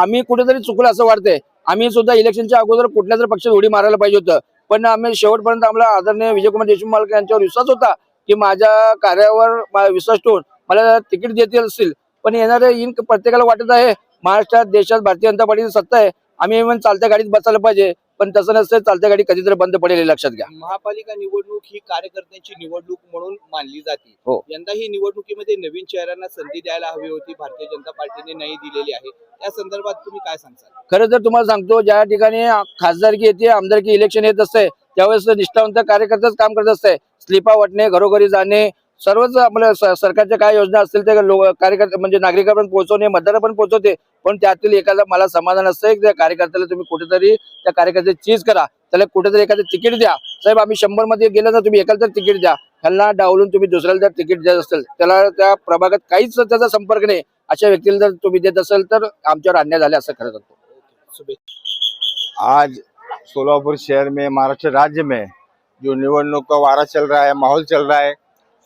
आम्ही कुठेतरी चुकलं असं वाटतंय. आम्ही सुद्धा इलेक्शनच्या अगोदर कुठल्या तरी पक्षात उडी मारायला पाहिजे होतं, पण आम्ही शेवटपर्यंत आम्हाला आदरणीय विजयकुमार देशमुख यांच्यावर विश्वास होता की माझ्या कार्यावर विश्वास ठेवून मला तिकीट देतील असतील. पण येणारे प्रत्येकाला वाटत आहे महाराष्ट्रात देशात भारतीय जनता पार्टीची सत्ता आहे, आम्ही चालत्या गाडीत बसायला पाहिजे. पण तसं नसतं, चालत्या गाडी कधीतरी बंद पडेल हे लक्षात घ्या. महापालिका निवडणूक ही कार्यकर्त्यांची निवडणूक म्हणून मानली जाते. हो. यंदा ही निवडणुकीमध्ये नवीन चेहऱ्यांना संधी द्यायला हवी होती, भारतीय जनता पार्टीने नाही दिलेली आहे. त्या संदर्भात तुम्ही काय सांगताल? खरं तर तुम्हाला सांगतो, ज्या ठिकाणी खासदारकी येते, आमदारकी इलेक्शन येत असते, त्यावेळेस निष्ठावंत कार्यकर्ताच काम करत असते. स्लिपा वाटणे, घरोघरी जाणे, सर्वच आपल्या सरकारच्या काय योजना असतील ते कार्यकर्ते म्हणजे नागरिकांपर्यंत पोहोचवणे, मतदारांपर्यंत पोहोचवते. पण त्यातील एखादा मला समाधान असतं की त्या कार्यकर्त्याला तुम्ही कुठेतरी त्या कार्यकर्त्याची चीज करा, त्याला कुठेतरी एखादं तिकीट द्या. साहेब आम्ही 100 मध्ये गेलो ना, तुम्ही एकाला तर तिकीट द्या. ह्यांना डावलून तुम्ही दुसऱ्याला जर तिकीट देत असेल, त्याला त्या प्रभागात काहीच त्याचा संपर्क नाही, अशा व्यक्तीला जर तुम्ही देत असेल तर आमच्यावर अन्याय झाले असं खरं जातो. आज सोलापुर शहर में, महाराष्ट्र राज्य में जो निवडणूक का वारा चल रहा है, माहौल चल रहा है,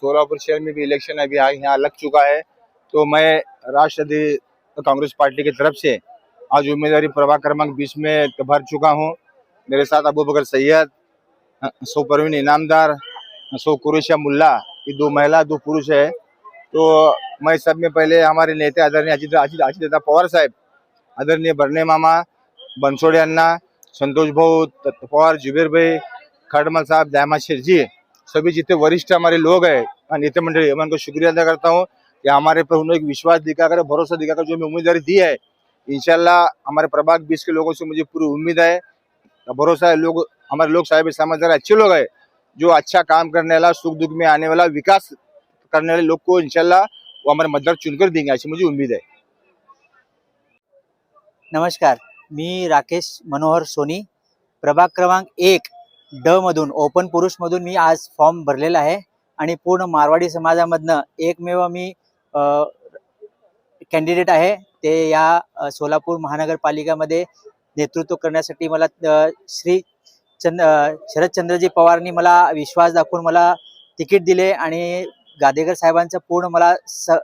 सोलापुर शहर में भी इलेक्शन अभी यहाँ लग चुका है। तो मैं राष्ट्रवादी कांग्रेस पार्टी की तरफ से आज उम्मीदवारी प्रभाग क्रमांक 20 में भर चुका हूँ। मेरे साथ अबू बकर सैयद, सो परवीन इनामदार, सो कुरेशिया मुल्ला, ये 2 महिला 2 पुरुष है। तो मैं सब में पहले हमारे नेता आदरणीय अजितदादा पवार साहब, आदरणीय बर्ने मामा, बनसोड़े अन्ना, संतोष भाऊ पवार, जुबेर भाई, खड़मल साहब, दामा शेर जी, सभी जितने वरिष्ठ हमारे लोग हैं और नेता मंडली, मैं उनको शुक्रिया अदा करता हूँ कि हमारे पर उन्होंने एक विश्वास दिखाकर, भरोसा दिखाकर जो हमें उम्मीदवारी दी है। इंशाल्लाह हमारे प्रभाग 20 के लोगों से मुझे पूरी उम्मीद है, भरोसा है। लोग हमारे लोग साहिब समझदार अच्छे लोग हैं, जो अच्छा काम करने वाला, सुख दुख में आने वाला, विकास करने वाले लोग को इंशाल्लाह वो हमारे मतदार चुनकर देंगे, ऐसी मुझे उम्मीद है। नमस्कार, मी राकेश मनोहर सोनी, प्रभाग क्रमांक 1 ड मधून, ओपन पुरुष मधून मी आज फॉर्म भरलेला आहे आणि पूर्ण मारवाडी समाजामधनं एकमेव मी कॅन्डिडेट आहे। ते या सोलापूर महानगरपालिकामध्ये नेतृत्व करण्यासाठी मला शरदचंद्रजी पवारांनी मला विश्वास दाखवून मला तिकीट दिले आणि गादेकर साहेबांचा पूर्ण मला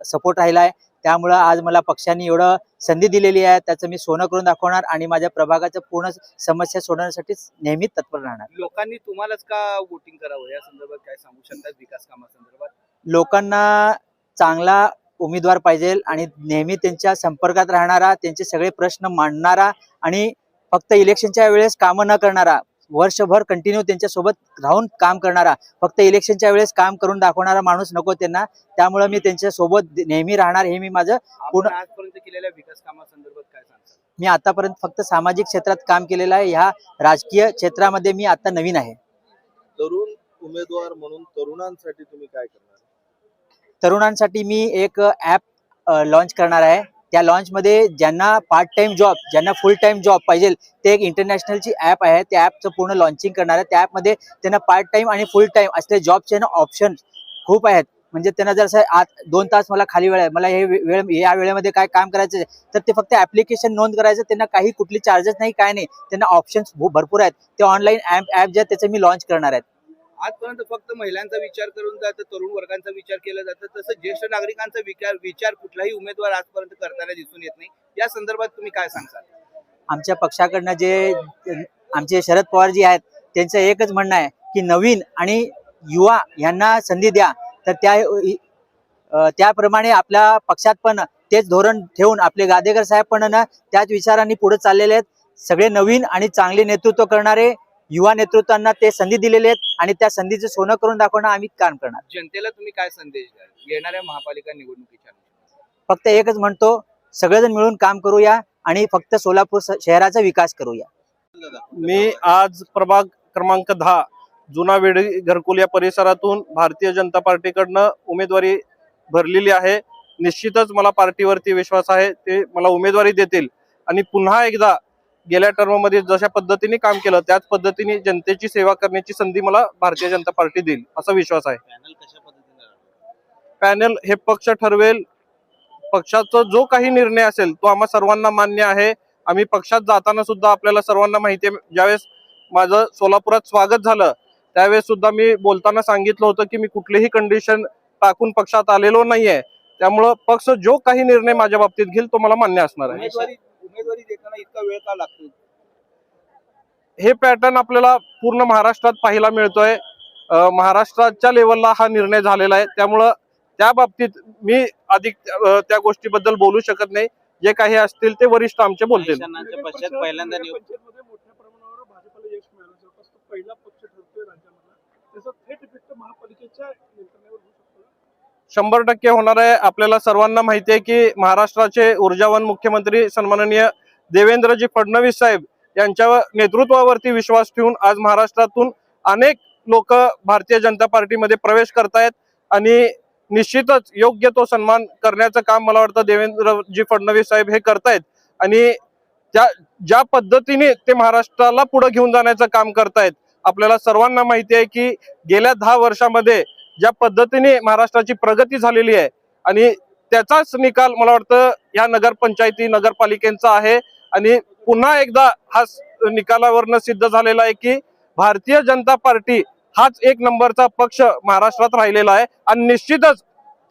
सपोर्ट राहिला आहे। त्यामुळे आज मला पक्षाने एवढं संधी दिलेली आहे, त्याचं मी सोनं करून दाखवणार आणि माझ्या प्रभागाच्या पूर्ण समस्या सोडवण्यासाठी नेहमी तत्पर राहणार। लोकांनी तुम्हालाच का वोटिंग करावं या संदर्भात काय सांगू शकतात विकास कामासंदर्भात? लोकांना चांगला उमेदवार पाहिजे आणि नेहमी त्यांच्या संपर्कात राहणारा, त्यांचे सगळे प्रश्न मांडणारा आणि फक्त इलेक्शनच्या वेळेस कामं न करणारा, वर्षभर कंटिन्यू त्यांच्या सोबत राहून काम करणारा, फक्त इलेक्शनच्या वेळेस काम करून दाखवणारा माणूस नको त्यांना। त्यामुळे मी त्यांच्या सोबत नेहमी राहणार, हे मी माझं पूर्ण आजपर्यंत केलेल्या विकास कामासंदर्भात काय सांगता? मी आतापर्यंत फक्त सामाजिक क्षेत्रात काम केलेलं आहे, ह्या राजकीय क्षेत्रामध्ये मी आता नवीन आहे। तरुण उमेदवार म्हणून तरुणांसाठी तुम्ही काय करणार? तरुणांसाठी मी एक ॲप लॉन्च करणार आहे। त्या लॉन्चमध्ये ज्यांना पार्ट टाइम जॉब, ज्यांना फुल टाइम जॉब पाहिजे, ते एक इंटरनॅशनलची ॲप आहे, त्या ॲपचं पूर्ण लॉन्चिंग करणार आहे। त्या ॲपमध्ये त्यांना पार्ट टाइम आणि फुल टाइम असले जॉबचे ऑप्शन खूप आहेत। म्हणजे त्यांना जर असं 2 तास मला खाली वेळ आहे, मला हे वेळ या वेळेमध्ये काय काम करायचं आहे, तर ते फक्त ॲप्लिकेशन नोंद करायचं, त्यांना काही कुठली चार्जेस नाही, काय नाही, त्यांना ऑप्शन्स भरपूर आहेत। ते ऑनलाईन ॲप जे त्याचं मी लॉन्च करणार आहे। आजपर्यंत फक्त महिलांचा विचार करून जातं, तरुण वर्गांचा विचार केला जातं, तसं ज्येष्ठ नागरिकांचा विचार कुठलाही उमेदवार आजपर्यंत करताना दिसून येत नाही। या संदर्भात तुम्ही काय सांगता? आमच्या पक्षाकडनं जे आमचे शरद पवारजी आहेत, त्यांचं एकच म्हणणं आहे की नवीन आणि युवा यांना संधी द्या। तर त्याप्रमाणे आपल्या पक्षात पण तेच धोरण ठेवून आपले गादेकर साहेब पण ना त्याच विचारांनी पुढे चाललेले आहेत। सगळे नवीन आणि चांगले नेतृत्व करणारे युवा नेतृत्वांना ते संधी दिलेले आहेत आणि त्या संधीचं सोनं करून दाखवणं आम्ही काम करणार। जनतेला तुम्ही काय संदेश द्याल येणाऱ्या महापालिका निवडणुकीच्या? फक्त एकच म्हणतो, सगळेजण मिळून काम करूया आणि फक्त सोलापूर शहराचा विकास करूया। मी आज प्रभाग क्रमांक 10 जुना वेडी घरकुल या परिसरातून भारतीय जनता पार्टीकडनं उमेदवारी भरलेली आहे। निश्चितच मला पार्टीवरती विश्वास आहे, ते मला उमेदवारी देतील आणि पुन्हा एकदा गेल्या टर्म मध्ये जशा पद्धतीने काम केलं त्याच पद्धतीने जनतेची सेवा करण्याची संधी मला भारतीय जनता पार्टी देईल असा विश्वास आहे। पॅनल हे पक्ष ठरवेल, पक्षाचा जो काही निर्णय असेल तो आम्हा सर्वांना मान्य आहे। आम्ही पक्षात जाताना सुद्धा आपल्याला सर्वांना माहिती आहे, ज्यावेळेस माझं सोलापुरात स्वागत झालं त्यावेळेस सुद्धा मी बोलताना सांगितलं होतं की मी कुठलीही कंडिशन टाकून पक्षात आलेलो नाहीये। त्यामुळे पक्ष जो काही निर्णय माझ्या बाबतीत घेईल तो मला मान्य असणार आहे। उमेदवारी देताना इतका वेळ का लागतो? हे पॅटर्न आपल्याला पूर्ण महाराष्ट्रात पाहायला मिळतोय। महाराष्ट्राच्या लेवलला हा निर्णय झालेला आहे, त्यामुळं त्या बाबतीत मी अधिक त्या गोष्टीबद्दल बोलू शकत नाही। जे काही असतील ते वरिष्ठ आमचे बोलतील। पहिल्यांदा पहिला पक्ष ठरतोय राज्यामधला, त्याचा थेट इफेक्ट महापालिकेच्या यंत्रणेवर होऊ शकतो? 100% होणार आहे। आपल्याला सर्वांना माहिती आहे की महाराष्ट्राचे ऊर्जावान मुख्यमंत्री सन्माननीय देवेंद्रजी फडणवीस साहेब यांच्या नेतृत्वावरती विश्वास ठेवून आज महाराष्ट्रातून अनेक लोक भारतीय जनता पार्टीमध्ये प्रवेश करतायत आणि निश्चितच योग्य तो सन्मान करण्याचं काम मला वाटतं देवेंद्रजी फडणवीस साहेब हे करतायत आणि ज्या पद्धतीने ते महाराष्ट्राला पुढे घेऊन जाण्याचं काम करतायत, आपल्याला सर्वांना माहिती आहे की गेल्या 10 वर्षामध्ये ज्या पद्धतीने महाराष्ट्राची प्रगती झालेली आहे आणि त्याचाच निकाल मला वाटतं या नगरपंचायती नगरपालिकेचा आहे आणि पुन्हा एकदा हा निकालावरनं सिद्ध झालेला आहे की भारतीय जनता पार्टी हाच एक नंबरचा पक्ष महाराष्ट्रात राहिलेला आहे आणि निश्चितच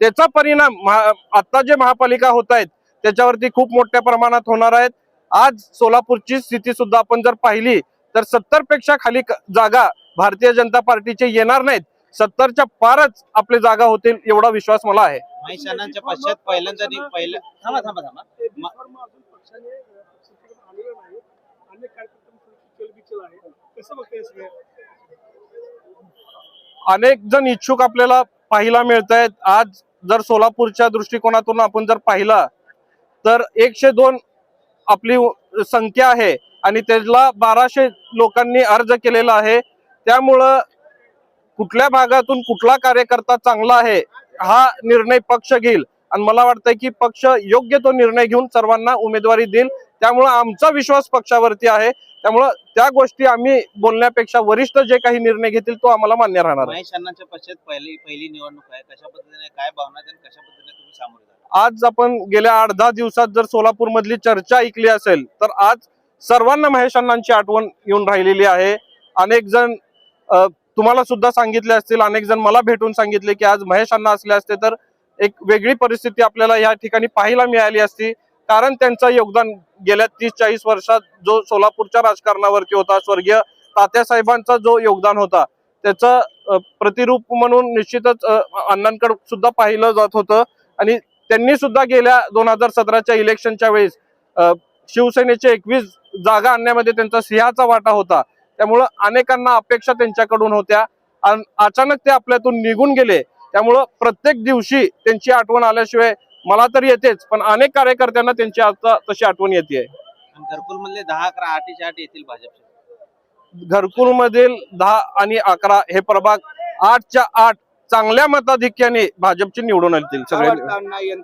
त्याचा परिणाम आता जे महापालिका होत आहेत त्याच्यावरती खूप मोठ्या प्रमाणात होणार आहेत. आज सोलापूरची स्थिती सुद्धा आपण जर पाहिली तर 70 पेक्षा खाली जागा भारतीय जनता पार्टीचे येणार नाहीत, 70च्या पारच आपले जागा होतील एवढा विश्वास मला आहे. महेश अण्णांच्या पश्चात पहिल्यांदा अनेक जण इच्छुक आपल्याला पाहायला मिळत आहेत. आज जर सोलापूरच्या दृष्टिकोनातून आपण जर पाहिला तर 102 आपली संख्या आहे आणि त्याला 1200 लोकांनी अर्ज केलेला आहे. त्यामुळं कुठल्या भागातून कुठला कार्यकर्ता चांगला आहे हा निर्णय पक्ष घेईल आणि मला वाटतं की पक्ष योग्य तो निर्णय घेऊन सर्वांना उमेदवारी देईल. त्यामुळं आमचा विश्वास पक्षावरती आहे. त्यामुळं त्या गोष्टी आम्ही बोलण्यापेक्षा वरिष्ठ जे काही निर्णय घेतील तो आम्हाला मान्य राहणार आहे. महेश अण्णांच्या पश्चात पहिली निवडणूक आहे, कशा पद्धतीने काय भावना आणि कशा पद्धतीने तुम्ही सामोरे जाता? आज आपण गेल्या 8-10 दिवसात जर सोलापूर मधली चर्चा ऐकली असेल तर आज सर्वांना महेश अण्णांची आठवण येऊन राहिलेली आहे. अनेक जण तुम्हाला सुद्धा सांगितले असतील, अनेक जण मला भेटून सांगितले की आज महेश अण्णा असले असते तर एक वेगळी परिस्थिती आपल्याला या ठिकाणी पाहायला मिळाली असती. कारण त्यांचं योगदान गेल्या 30-40 वर्षात जो सोलापूरच्या राजकारणावरती होता, स्वर्गीय तात्यासाहेबांचा जो योगदान होता त्याचं प्रतिरूप म्हणून निश्चितच अण्णांकडे सुद्धा पाहिलं जात होतं आणि त्यांनी सुद्धा गेल्या 2017च्या इलेक्शनच्या वेळेस शिवसेनेचे 21 जागा आणण्यामध्ये त्यांचा सिंहाचा वाटा होता. त्यामुळं अनेकांना अपेक्षा त्यांच्याकडून होत्या आणि अचानक ते आपल्यातून निघून गेले. त्यामुळं प्रत्येक दिवशी त्यांची आठवण आल्याशिवाय मला तर येतेच, पण अनेक कार्यकर्त्यांना त्यांची आता तशी आठवण येते. घरकुल मधले 10-11 8च्या 8 येतील भाजपचे. घरकुल मधील 10 आणि 11 हे प्रभाग 8च्या 8 चांगल्या मताधिक्याने भाजपचे निवडून येतील सगळे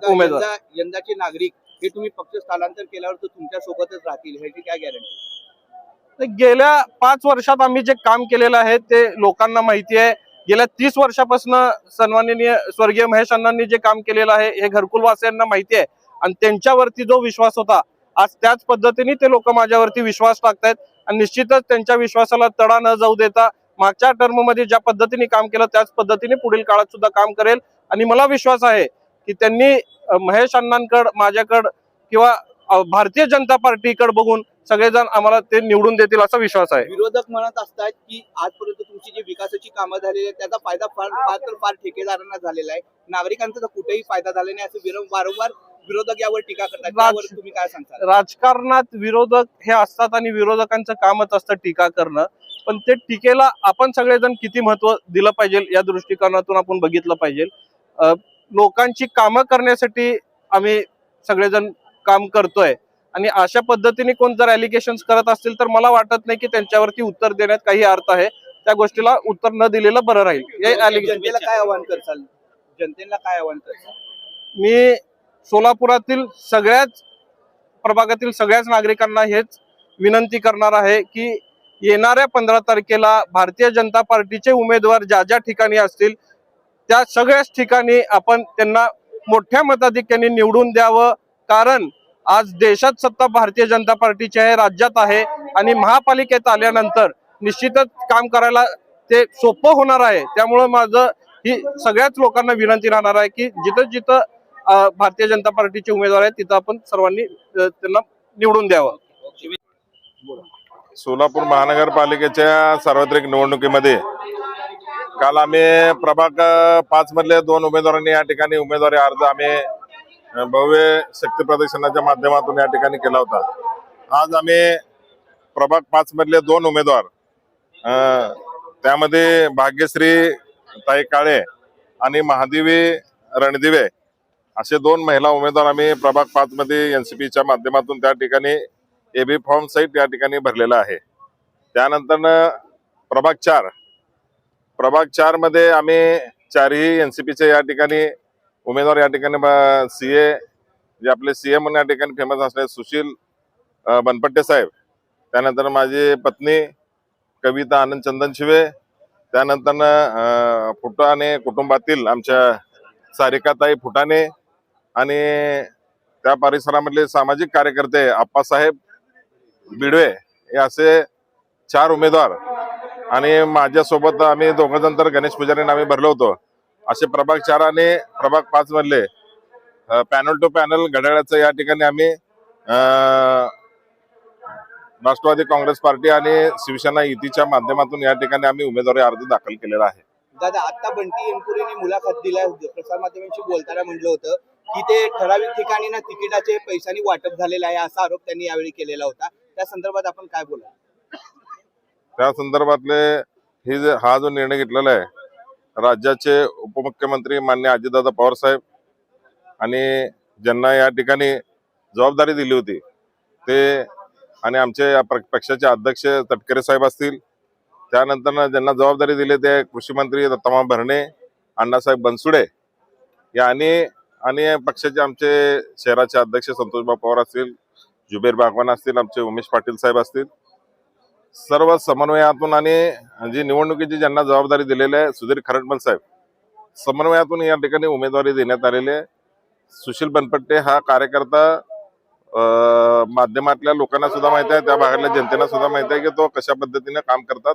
उमेदवार. यंदाचे नागरिक हे तुम्ही पक्ष स्थलांतर केल्यावर तर तुमच्या सोबतच राहतील ह्याची काय गॅरंटी? गेल्या 5 वर्षात आम्ही जे काम केलेलं आहे ते लोकांना माहिती आहे. गेल्या 30 वर्षापासून सन्माननीय स्वर्गीय महेश अण्णांनी जे काम केलेलं आहे हे घरकुलवासियांना माहिती आहे आणि त्यांच्यावरती जो विश्वास होता आज त्याच पद्धतीने ते लोक माझ्यावरती विश्वास टाकतायत आणि निश्चितच त्यांच्या विश्वासाला तडा न जाऊ देता मागच्या टर्म मध्ये ज्या पद्धतीने काम केलं त्याच पद्धतीने पुढील काळात सुद्धा काम करेल आणि मला विश्वास आहे की त्यांनी महेश अण्णांकडे, माझ्याकडे किंवा भारतीय जनता पार्टीकडे बघून सगळेजण आम्हाला ते निवडून देतील असा विश्वास आहे. विरोधक म्हणत असतात की आजपर्यंत तुमची जी विकासाची कामं झालेली आहेत त्याचा फायदा फार ठेकेदारांना झालेला आहे, नागरिकांचा तर कुठेही फायदा झाला नाही असं वारंवार विरोधक यावर टीका करतात. त्यावर तुम्ही काय सांगता? राजकारणात विरोधक हे असतात आणि विरोधकांचं कामच असतं टीका करणं, पण ते टीकेला आपण सगळेजण किती महत्व दिलं पाहिजे या दृष्टिकोनातून आपण बघितलं पाहिजे. लोकांची कामं करण्यासाठी आम्ही सगळेजण काम करतोय आणि अशा पद्धतीने कोण जर एलिगेशन्स करत असतील तर मला वाटत नाही की त्यांच्यावरती उत्तर देण्यात काही अर्थ आहे. त्या गोष्टीला उत्तर न दिलेलं बरं राहील. जनतेला काय आव्हान करताल? जनतेला काय आव्हान करताल? मी सोलापुरातील सगळ्याच प्रभागातील सगळ्याच नागरिकांना हेच विनंती करणार आहे की येणाऱ्या 15 तारखेला भारतीय जनता पार्टीचे उमेदवार ज्या ज्या ठिकाणी असतील त्या सगळ्याच ठिकाणी आपण त्यांना मोठ्या मताधिक्याने निवडून द्यावं. कारण आज देशात सत्ता भारतीय जनता पार्टीची आहे, राज्यात आहे आणि महापालिकेत आल्यानंतर निश्चितच काम करायला ते सोपं होणार आहे. त्यामुळे माझं ही सगळ्याच लोकांना विनंती राहणार आहे की जिथं जिथं भारतीय जनता पार्टीचे उमेदवार आहेत तिथं आपण सर्वांनी त्यांना निवडून द्यावं. सोलापूर महानगरपालिकेच्या सार्वत्रिक निवडणुकीमध्ये काल आम्ही प्रभाग 5 मधल्या 2 उमेदवारांनी या ठिकाणी उमेदवारी अर्ज आम्ही भव्य शक्ती प्रदर्शनाच्या माध्यमातून या ठिकाणी केला होता. आज आम्ही प्रभाग 5 मधले 2 उमेदवार त्यामध्ये भाग्यश्री ताई काळे आणि महादेवी रणदिवे असे 2 महिला उमेदवार आम्ही प्रभाग 5 मध्ये एनसीपीच्या माध्यमातून त्या ठिकाणी एबी फॉर्म सहित या ठिकाणी भरलेला आहे. त्यानंतर प्रभाग 4 मध्ये आम्ही 4ही एनसीपीचे या ठिकाणी उमेदवार या ठिकाणी सीए जे आपले सीए म्हणून या ठिकाणी फेमस असले सुशील बनपट्टे साहेब, त्यानंतर माझी पत्नी कविता आनंद चंदनशिवे, त्यानंतर फुटाणे कुटुंबातील आमच्या सारिकाताई फुटाणे आणि त्या परिसरामधले सामाजिक कार्यकर्ते आप्पासाहेब बिडवे हे असे 4 उमेदवार आणि माझ्यासोबत आम्ही 2 जण तर गणेश पुजारीने आम्ही भरलो होतो. असे प्रभाग 4 आणि प्रभाग 5 मधले पॅनल टू पॅनल घड्याळाचं या ठिकाणी आम्ही राष्ट्रवादी काँग्रेस पार्टी आणि शिवसेना युतीच्या माध्यमातून या ठिकाणी आम्ही उमेदवारी अर्ज दाखल केलेला आहे. दादा, आता बंटी एनपुरेने मुलाखत दिल्या, प्रसारमाध्यमांशी बोलताना म्हटलं होतं की ते ठराविक ठिकाणी ना तिकिटाचे पैशांनी वाटप झालेलं आहे, असा आरोप त्यांनी यावेळी केलेला होता. त्या संदर्भात आपण काय बोला? त्या संदर्भातले हा जो निर्णय घेतलेला आहे, राज्याचे उपमुख्यमंत्री माननीय अजितदादा पवार साहेब आणि ज्यांना या ठिकाणी जबाबदारी दिली होती ते आणि आमचे पक्षाचे अध्यक्ष तटकरे साहेब असतील, त्यानंतर ज्यांना जबाबदारी दिली ते कृषी मंत्री दत्तामा भरणे, अण्णासाहेब बनसुडे आणि पक्षाचे आमचे शहराचे अध्यक्ष संतोषबाब पवार असतील, जुबेर बागवान असतील, आमचे उमेश पाटील साहेब असतील, सर्व समन्वयातून आणि जी निवडणुकीची ज्यांना जबाबदारी दिलेली आहे सुधीर खरटमल साहेब, समन्वयातून या ठिकाणी उमेदवारी देण्यात आलेली आहे. सुशील बनपट्टे हा कार्यकर्ता माध्यमातल्या लोकांना सुद्धा माहिती आहे, त्या भागातल्या जनतेला सुद्धा माहिती आहे की तो कशा पद्धतीने काम करतात.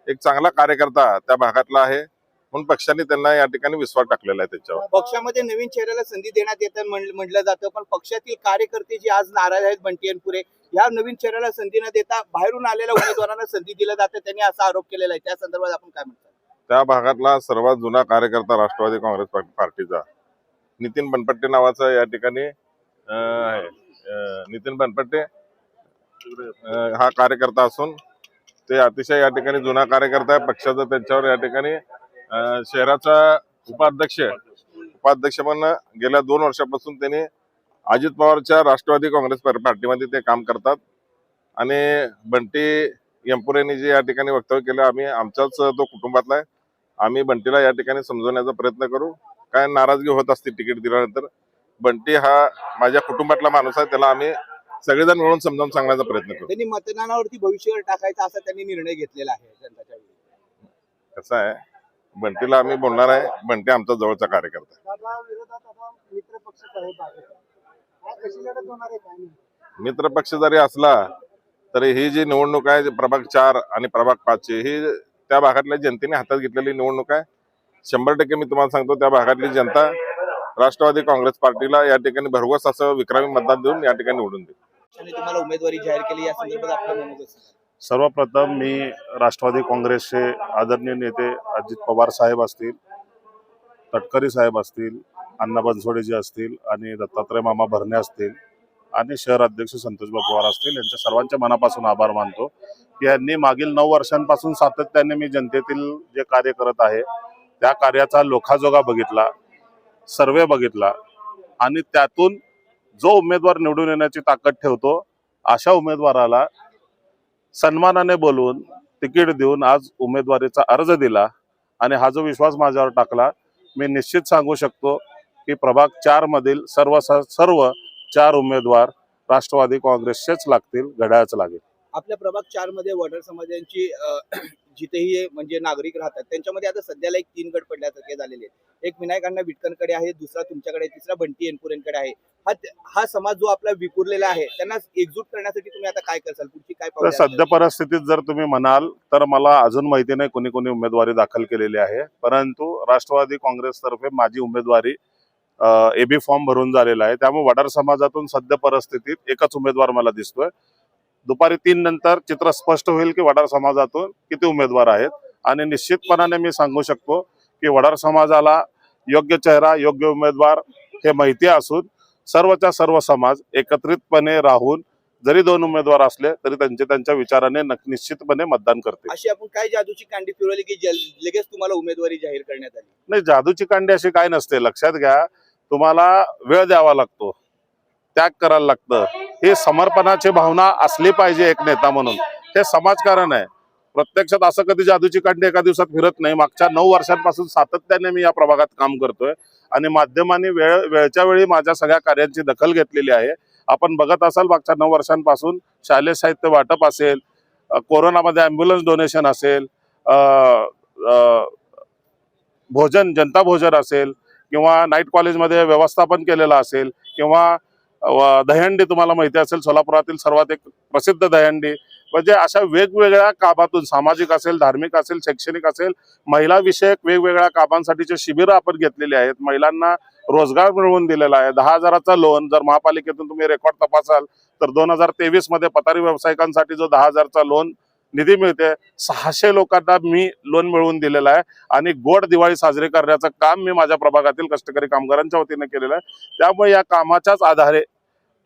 एक चांगला कार्यकर्ता त्या भागातला आहे म्हणून पक्षाने त्यांना या ठिकाणी विश्वास टाकलेला आहे त्याच्यावर. पक्षामध्ये नवीन चेहऱ्याला संधी देण्यात येतं म्हटलं जातं, पण पक्षातील कार्यकर्ते जे आज नाराज आहेत बंटी एनपुरे, या नवीन चेहऱ्याला संधी न देता बाहेरून आलेल्या उमेदवारांना संधी दिलं जातं, त्यांनी असा आरोप केलेला आहे. त्या संदर्भात आपण काय म्हणतो? त्या भागातला सर्वात जुना कार्यकर्ता राष्ट्रवादी काँग्रेस पार्टीचा नितीन बनपट्टे नावाचा या ठिकाणी आहे. नितीन बनपट्टे हा कार्यकर्ता असून ते अतिशय या ठिकाणी जुना कार्यकर्ता आहे. पक्षाचा त्यांच्यावर या ठिकाणी शहराचा उपाध्यक्ष म्हणून गेल्या 2 वर्षापासून त्यांनी अजित पवारच्या राष्ट्रवादी काँग्रेस पार्टीमध्ये ते काम करतात. आणि बंटी एनपुरेने जे या ठिकाणी वक्तव्य केलं, आम्ही आमच्याच तो कुटुंबातला आहे, आम्ही बंटीला या ठिकाणी समजवण्याचा प्रयत्न करू. काय नाराजगी होत असते तिकीट दिल्यानंतर, बंटी हा माझ्या कुटुंबातला माणूस आहे, त्याला आम्ही सगळेजण मिळून समजावून सांगण्याचा प्रयत्न करू. त्यांनी मतदानावरती भविष्यावर टाकायचा असा त्यांनी निर्णय घेतलेला आहे जनताच्या वेळी. कसं आहे, बंटीला आम्ही बोलणार आहे, बंटी आमचा जवळचा कार्यकर्ता आहे. मित्र पक्ष जरी असला तरी ही जी निवडणूक आहे प्रभाग 4 आणि प्रभाग 5 ची, ही त्या भागातल्या जनतेने हातात घेतलेली निवडणूक आहे. 100% मी तुम्हाला सांगतो, त्या भागातली जनता राष्ट्रवादी काँग्रेस पार्टीला या ठिकाणी भरघोस असं विक्रमी मतदान देऊन या ठिकाणी निवडून देईल. तुम्हाला उमेदवारी जाहीर केली, या संदर्भात आपलं म्हणणं कसं? सर्वप्रथम मी राष्ट्रवादी काँग्रेसचे आदरणीय नेते अजित पवार साहेब असतील, तटकरी साहेब असतील, अण्णा बनसोडेजी असतील आणि दत्तात्रय मामा भरणे असतील आणि शहर अध्यक्ष संतोषबाब पवार असतील, यांच्या सर्वांच्या मनापासून आभार मानतो की यांनी मागील 9 वर्षांपासून सातत्याने मी जनतेतील जे कार्य करत आहे त्या कार्याचा लोखाजोगा बघितला, सर्वे बघितला आणि त्यातून जो उमेदवार निवडून येण्याची ताकद ठेवतो अशा उमेदवाराला सन्मानाने बोलवून तिकीट देऊन आज उमेदवारीचा अर्ज दिला. आणि हा जो विश्वास माझ्यावर टाकला, मी निश्चित सांगू शकतो की प्रभाग 4 मधील सर्व 4 उमेदवार राष्ट्रवादी काँग्रेसचेच लागतील, घड्याळच लागेल. आपल्या प्रभाग 4 मध्ये वडार समाजांची जिथेही म्हणजे नागरिक राहतात त्यांच्यामध्ये आता सध्याला एक 3 गट पडल्यासारखे झालेले आहेत. एक विनायक अण्णा विटकरकडे आहे, दुसरा तुमच्याकडे, तिसरा बंटी एनपुरेंकडे आहे. हा समाज जो आपला विखुरलेला आहे त्यांना एकजूट करण्यासाठी तुम्ही आता काय करसाल, पुढची काय पावले? सध्या परिस्थितीत जर तुम्ही म्हणाल तर मला अजून माहिती नाही कोणी कोणी उमेदवारी दाखल केलेली आहे, परंतु राष्ट्रवादी काँग्रेस तर्फे माझी उमेदवारी एबी फॉर्म भरून झालेला आहे. त्यामुळे वडार समाजातून सध्या परिस्थितीत एकच उमेदवार मला दिसतोय. दुपारी 3 नंतर चित्र स्पष्ट होईल की वडार समाजातून किती उमेदवार आहेत आणि निश्चितपणाने मी सांगू शकतो की वडार समाजाला योग्य चेहरा, योग्य उमेदवार हे माहिती असून सर्वच्या सर्व समाज एकत्रितपणे राहून जरी 2 उमेदवार असले तरी त्यांच्या विचाराने निश्चितपणे मतदान करते. अशी आपण काय जादूची कांडी फिरवली की लगेच तुम्हाला उमेदवारी जाहीर करण्यात आली? नाही, जादूची कांडी अशी काय नसते. लक्षात घ्या, तुम्हाला वेळ द्यावा लागतो, त्याग करायला लागतं. हे समर्पणाची भावना असली पाहिजे एक नेता म्हणून. हे समाजकारण आहे. प्रत्यक्षात असं कधी जादूची कांडी एका दिवसात फिरत नाही. मागच्या 9 वर्षांपासून सातत्याने मी या प्रभागात काम करतोय आणि माध्यमांनी वेळच्या वेळी माझ्या सगळ्या कार्यांची दखल घेतलेली आहे. आपण बघत असाल मागच्या 9 वर्षांपासून शालेय साहित्य वाटप असेल, कोरोनामध्ये ॲम्ब्युलन्स डोनेशन असेल, भोजन जनता भोजन असेल, किंवा नाईट कॉलेजमध्ये व्यवस्थापन केलेलं असेल, किंवा दहीहंडी तुम्हाला माहिती असेल सोलापुरातील सर्वात एक प्रसिद्ध दहीहंडी. म्हणजे अशा वेगवेगळ्या कामातून सामाजिक असेल, धार्मिक असेल, शैक्षणिक असेल, महिला विषयक वेगवेगळ्या कामांसाठीचे शिबिरं आपण घेतलेली आहेत. महिलांना रोजगार मिळवून दिलेला आहे. 10,000चा लोन जर महापालिकेतून तुम्ही रेकॉर्ड तपासाल तर 2023 मध्ये पथारी व्यावसायिकांसाठी जो 10,000चा लोन निधी मिळते, 600 लोकांना मी लोन मिळवून दिलेला आहे. आणि गोड दिवाळी साजरी करण्याचं काम मी माझ्या प्रभागातील कष्टकरी कामगारांच्या वतीने केलेलं आहे. त्यामुळे या कामाच्याच आधारे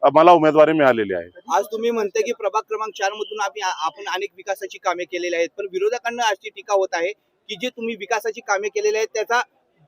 मला उमेदवारी मिळालेली आहे. आज तुम्ही म्हणते की प्रभाग क्रमांक 4 मधून आपण अनेक विकासाची कामे केलेली आहेत, पण विरोधकांना अशी टीका होत आहे की जे तुम्ही विकासाची कामे केलेली आहेत त्याचा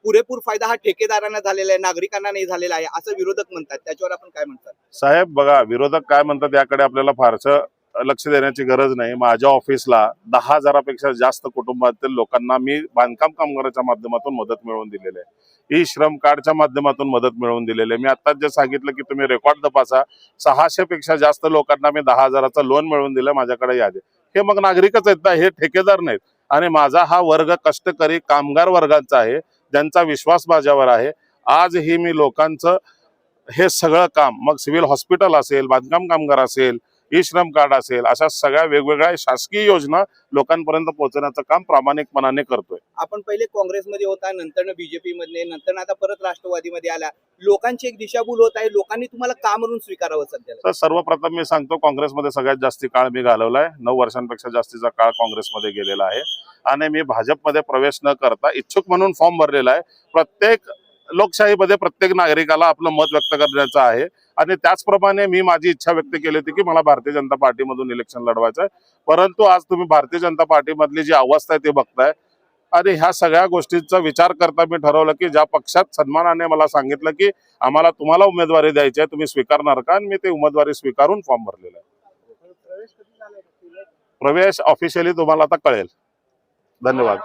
पुरेपूर फायदा हा ठेकेदारांना झालेला आहे, नागरिकांना नाही झालेला आहे, असं विरोधक म्हणतात. त्याच्यावर आपण काय म्हणतात? साहेब बघा, विरोधक काय म्हणतात याकडे आपल्याला फारसं लक्ष देण्याची गरज नाही. माझ्या ऑफिसला 10,000पेक्षा जास्त कुटुंबातील लोकांना मी बांधकाम कामगाराच्या माध्यमातून मदत मिळवून दिलेली आहे. ई श्रम कार्डच्या माध्यमातून मदत मिळवून दिलेली आहे. मी आत्ताच जे सांगितलं की तुम्ही रेकॉर्ड तपासा, 600पेक्षा जास्त लोकांना मी 10,000चं लोन मिळवून दिलं. माझ्याकडे यादी. हे मग नागरिकच आहेत ना, हे ठेकेदार नाहीत. आणि माझा हा वर्ग कष्टकरी कामगार वर्गाचा आहे, ज्यांचा विश्वास माझ्यावर आहे. आजही मी लोकांचं हे सगळं काम, मग सिव्हिल हॉस्पिटल असेल, बांधकाम कामगार असेल, ई श्रम कार्ड असेल, अशा सगळ्या वेगवेगळ्या शासकीय योजना लोकांपर्यंत पोहोचवण्याचं काम प्रामाणिकपणाने करतोय. आपण पहिले काँग्रेसमध्ये होता, नंतर बीजेपी मध्ये, नंतर आता परत राष्ट्रवादीमध्ये आला. लोकांची एक दिशाभूल होत आहे. लोकांनी तुम्हाला का म्हणून स्वीकारावं सध्या? तर सर्वप्रथम मी सांगतो, काँग्रेसमध्ये सगळ्यात जास्ती काळ मी घालवलाय. 9 वर्षांपेक्षा जास्तीचा काळ काँग्रेसमध्ये गेलेला आहे. आणि मी भाजपमध्ये प्रवेश न करता इच्छुक म्हणून फॉर्म भरलेला आहे. प्रत्येक लोकशाहीमध्ये प्रत्येक नागरिकाला आपलं मत व्यक्त करण्याचं आहे. आणि त्याचप्रमाणे मी माझी इच्छा व्यक्त केली होती की मला भारतीय जनता पार्टीमधून इलेक्शन लढवायचं आहे. परंतु आज तुम्ही भारतीय जनता पार्टीमधली जी अवस्था आहे ते बघताय. आणि ह्या सगळ्या गोष्टींचा विचार करता मी ठरवलं की ज्या पक्षात सन्मानाने मला सांगितलं की आम्हाला तुम्हाला उमेदवारी द्यायची आहे, तुम्ही स्वीकारणार का, आणि मी ते उमेदवारी स्वीकारून फॉर्म भरलेला आहे. प्रवेश ऑफिशियली तुम्हाला आता कळेल. धन्यवाद.